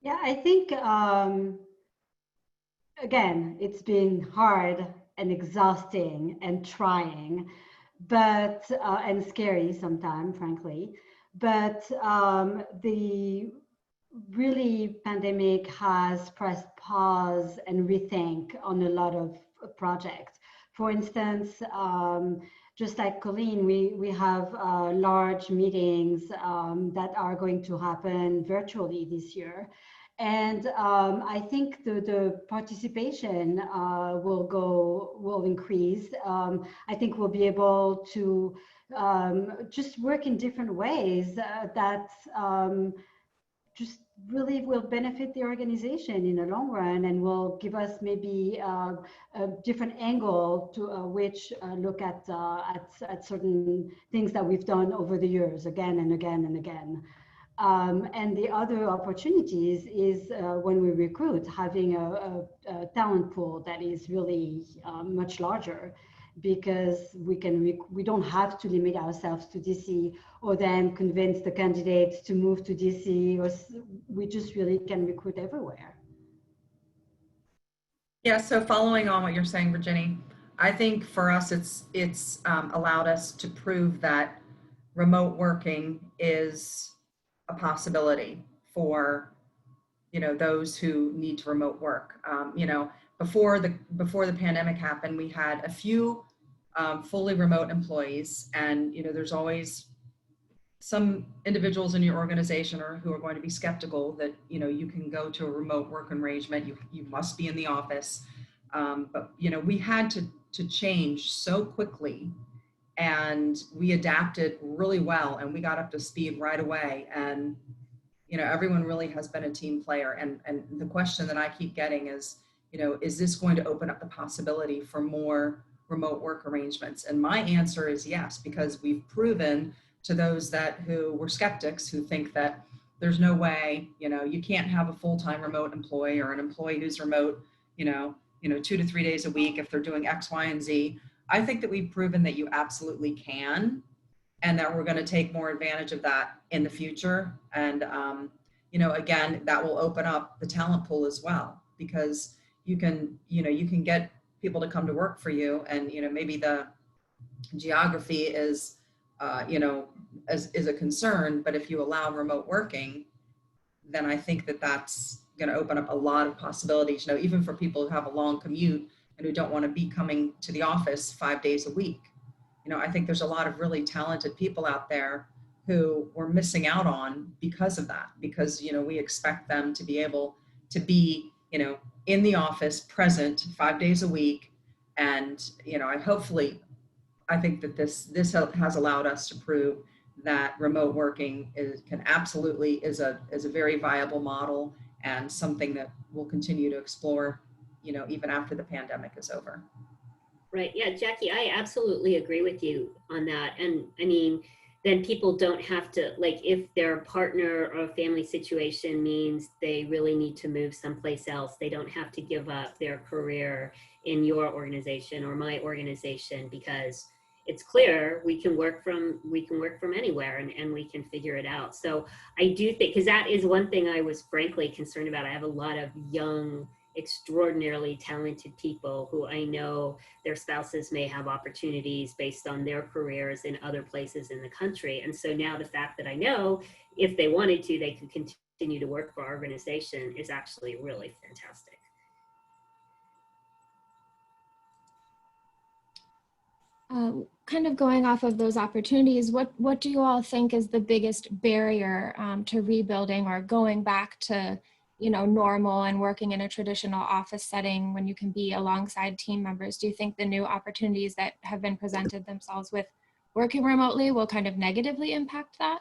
Yeah, I think, again, it's been hard and exhausting and trying, but, and scary sometimes, frankly. But the really pandemic has pressed pause and rethink on a lot of projects. For instance, just like Colleen, we have large meetings that are going to happen virtually this year. And I think the participation will increase. I think we'll be able to just work in different ways that just really will benefit the organization in the long run, and will give us maybe a different angle to which look at certain things that we've done over the years again and again and again. And the other opportunities is when we recruit, having a talent pool that is really much larger, because we don't have to limit ourselves to DC or then convince the candidates to move to DC, or we just really can recruit everywhere. Yeah, so following on what you're saying, Virginie, I think for us it's allowed us to prove that remote working is a possibility for those who need to remote work. Before the pandemic happened, we had a few fully remote employees, and there's always some individuals in your organization who are going to be skeptical that you can go to a remote work arrangement. You must be in the office, but we had to change so quickly, and we adapted really well, and we got up to speed right away. And everyone really has been a team player. And the question that I keep getting is, is this going to open up the possibility for more remote work arrangements? And my answer is yes, because we've proven to those who were skeptics, who think that there's no way, you can't have a full-time remote employee or an employee who's remote, 2 to 3 days a week if they're doing X, Y, and Z. I think that we've proven that you absolutely can, and that we're going to take more advantage of that in the future. And, again, that will open up the talent pool as well, because you can get people to come to work for you, and, maybe the geography is, is a concern, but if you allow remote working, then I think that that's going to open up a lot of possibilities, even for people who have a long commute and who don't want to be coming to the office 5 days a week. I think there's a lot of really talented people out there who we're missing out on because of that, because, you know, we expect them to be able to be, you know, in the office, present 5 days a week. And, you know, I think that this has allowed us to prove that remote working is a very viable model, and something that we'll continue to explore, you know, even after the pandemic is over. Right. Yeah, Jackie, I absolutely agree with you on that. And I mean, then people don't have to, like, if their partner or family situation means they really need to move someplace else, they don't have to give up their career in your organization or my organization, because it's clear we can work from anywhere, and we can figure it out. So I do think, because that is one thing I was frankly concerned about. I have a lot of young, extraordinarily talented people who I know their spouses may have opportunities based on their careers in other places in the country. And so now the fact that I know if they wanted to, they could continue to work for our organization is actually really fantastic. Kind of going off of those opportunities, what do you all think is the biggest barrier to rebuilding or going back to, you know, normal and working in a traditional office setting when you can be alongside team members? Do you think the new opportunities that have been presented themselves with working remotely will kind of negatively impact that?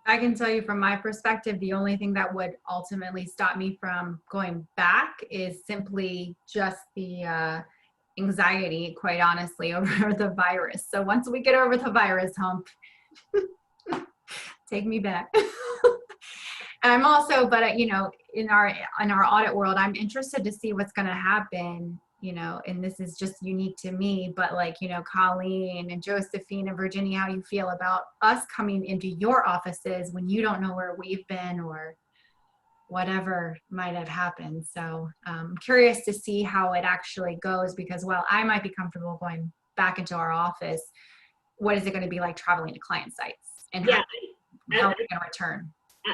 I can tell you from my perspective, the only thing that would ultimately stop me from going back is simply just the anxiety, quite honestly, over the virus. So once we get over the virus hump, take me back. I'm also, but you know, in our audit world, I'm interested to see what's going to happen, you know, and this is just unique to me, but like, you know, Colleen and Josephine and Virginie, how you feel about us coming into your offices when you don't know where we've been or whatever might have happened. So I'm curious to see how it actually goes, because while I might be comfortable going back into our office, what is it going to be like traveling to client sites, and how are we going to return?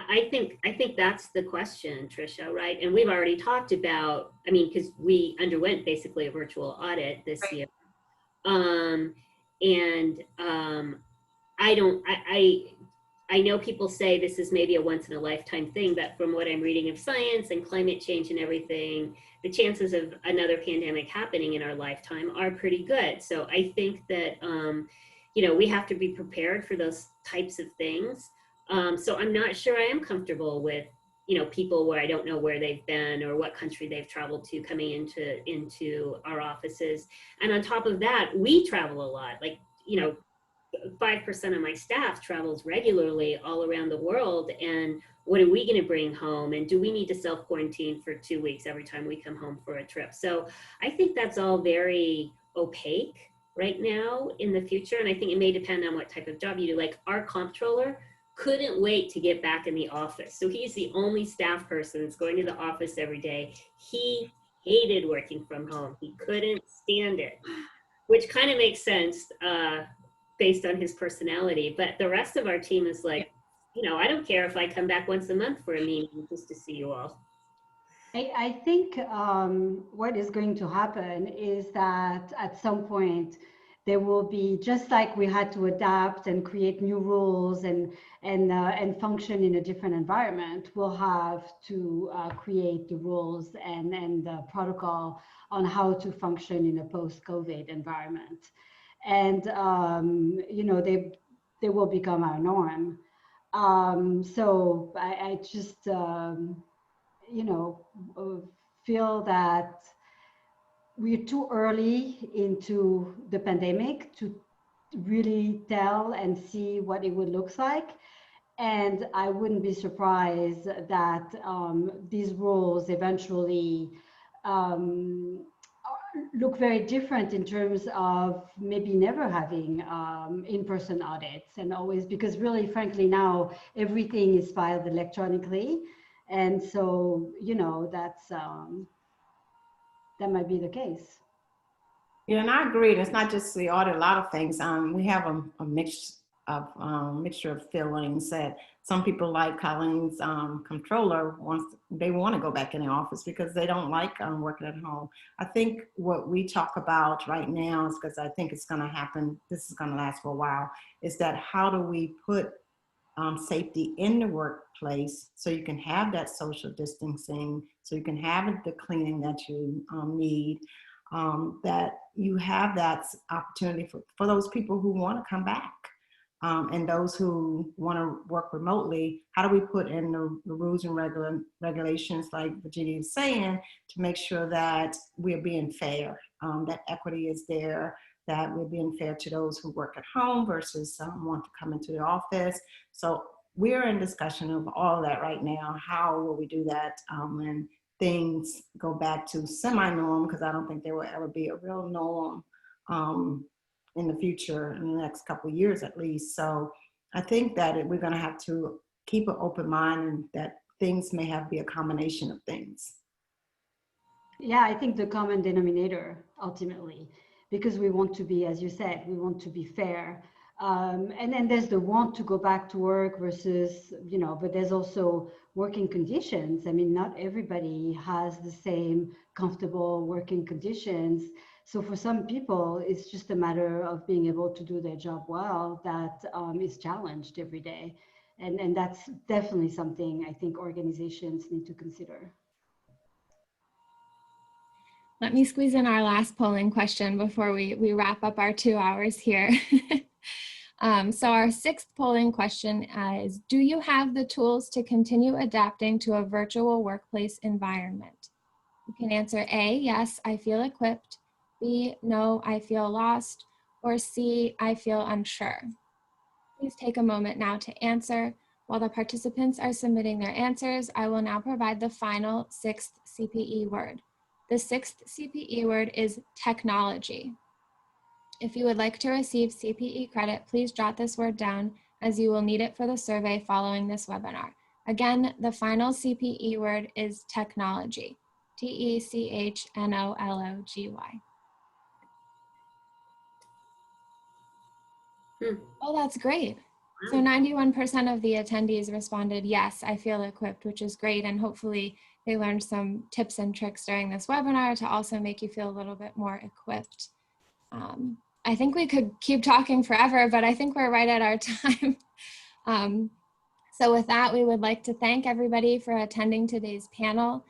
I think that's the question, Tricia, right? And we've already talked about, I mean, because we underwent basically a virtual audit this year. I know people say this is maybe a once in a lifetime thing, but from what I'm reading of science and climate change and everything, the chances of another pandemic happening in our lifetime are pretty good. So I think that, you know, we have to be prepared for those types of things. So I'm not sure I am comfortable with, you know, people where I don't know where they've been or what country they've traveled to coming into our offices. And on top of that, we travel a lot. Like, you know, 5% of my staff travels regularly all around the world. And what are we going to bring home? And do we need to self-quarantine for 2 weeks every time we come home for a trip? So I think that's all very opaque right now. In the future, and I think it may depend on what type of job you do. Like our comptroller couldn't wait to get back in the office. So he's the only staff person that's going to the office every day. He hated working from home. He couldn't stand it, which kind of makes sense based on his personality. But the rest of our team is like, you know, I don't care if I come back once a month for a meeting just to see you all. I think what is going to happen is that at some point there will be, just like we had to adapt and create new rules and function in a different environment, we'll have to create the rules and the protocol on how to function in a post-COVID environment. And, you know, they will become our norm. So I just, you know, feel that we're too early into the pandemic to really tell and see what it would look like. And I wouldn't be surprised that these rules eventually look very different in terms of maybe never having in-person audits, and always, because really, frankly, now everything is filed electronically. And so, you know, that's that might be the case. Yeah, and I agree. It's not just the audit, a lot of things. We have a mixed mixture of feelings that some people, like Colleen's controller, they want to go back in the office because they don't like working at home. I think what we talk about right now is, because I think it's going to happen, this is going to last for a while, is that how do we put safety in the workplace so you can have that social distancing, so you can have the cleaning that you need, that you have that opportunity for those people who want to come back. And those who want to work remotely, how do we put in the rules and regulations, like Virginie is saying, to make sure that we're being fair, that equity is there, that we're being fair to those who work at home versus want to come into the office. So we're in discussion of all of that right now. How will we do that when things go back to semi-norm? Because I don't think there will ever be a real norm in the future, in the next couple of years at least. So I think that we're going to have to keep an open mind, and that things may have to be a combination of things. Yeah, I think the common denominator ultimately, because we want to be, as you said, we want to be fair. And then there's the want to go back to work versus, but there's also working conditions. I mean, not everybody has the same comfortable working conditions. So for some people, it's just a matter of being able to do their job well that is challenged every day. And that's definitely something I think organizations need to consider. Let me squeeze in our last polling question before we wrap up our 2 hours here. So our 6th polling question is, do you have the tools to continue adapting to a virtual workplace environment? You can answer A, yes, I feel equipped. B, no, I feel lost. Or C, I feel unsure. Please take a moment now to answer. While the participants are submitting their answers, I will now provide the final 6th CPE word. The 6th CPE word is technology. If you would like to receive CPE credit, please jot this word down, as you will need it for the survey following this webinar. Again, the final CPE word is technology. TECHNOLOGY. Oh, that's great. So 91% of the attendees responded, yes, I feel equipped, which is great. And hopefully they learned some tips and tricks during this webinar to also make you feel a little bit more equipped. I think we could keep talking forever, but I think we're right at our time. So with that, we would like to thank everybody for attending today's panel.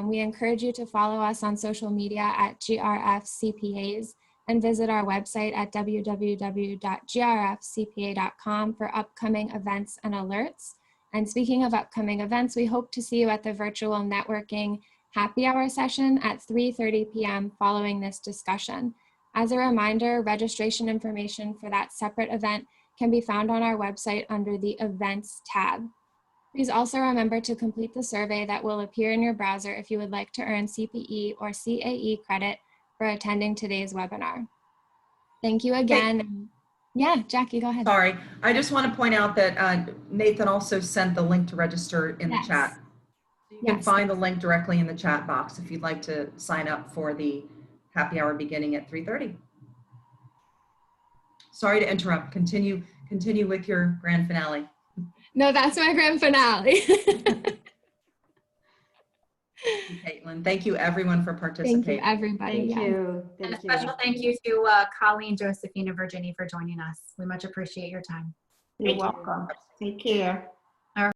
We encourage you to follow us on social media at GRF CPAs and visit our website at www.grfcpa.com for upcoming events and alerts. And speaking of upcoming events, we hope to see you at the virtual networking happy hour session at 3:30 p.m. following this discussion. As a reminder, registration information for that separate event can be found on our website under the Events tab. Please also remember to complete the survey that will appear in your browser if you would like to earn CPE or CAE credit for attending today's webinar. Thank you again. Hey. Yeah, Jackie, go ahead. Sorry, I just want to point out that Nathan also sent the link to register in the chat. You can find the link directly in the chat box if you'd like to sign up for the happy hour beginning at 3:30. Sorry to interrupt. Continue with your grand finale. No, that's my grand finale. Katelyn, thank you everyone for participating. Thank you everybody. Thank you. And a special thank you to Colleen, Josephine, and Virginie for joining us. We much appreciate your time. You're welcome. Take care.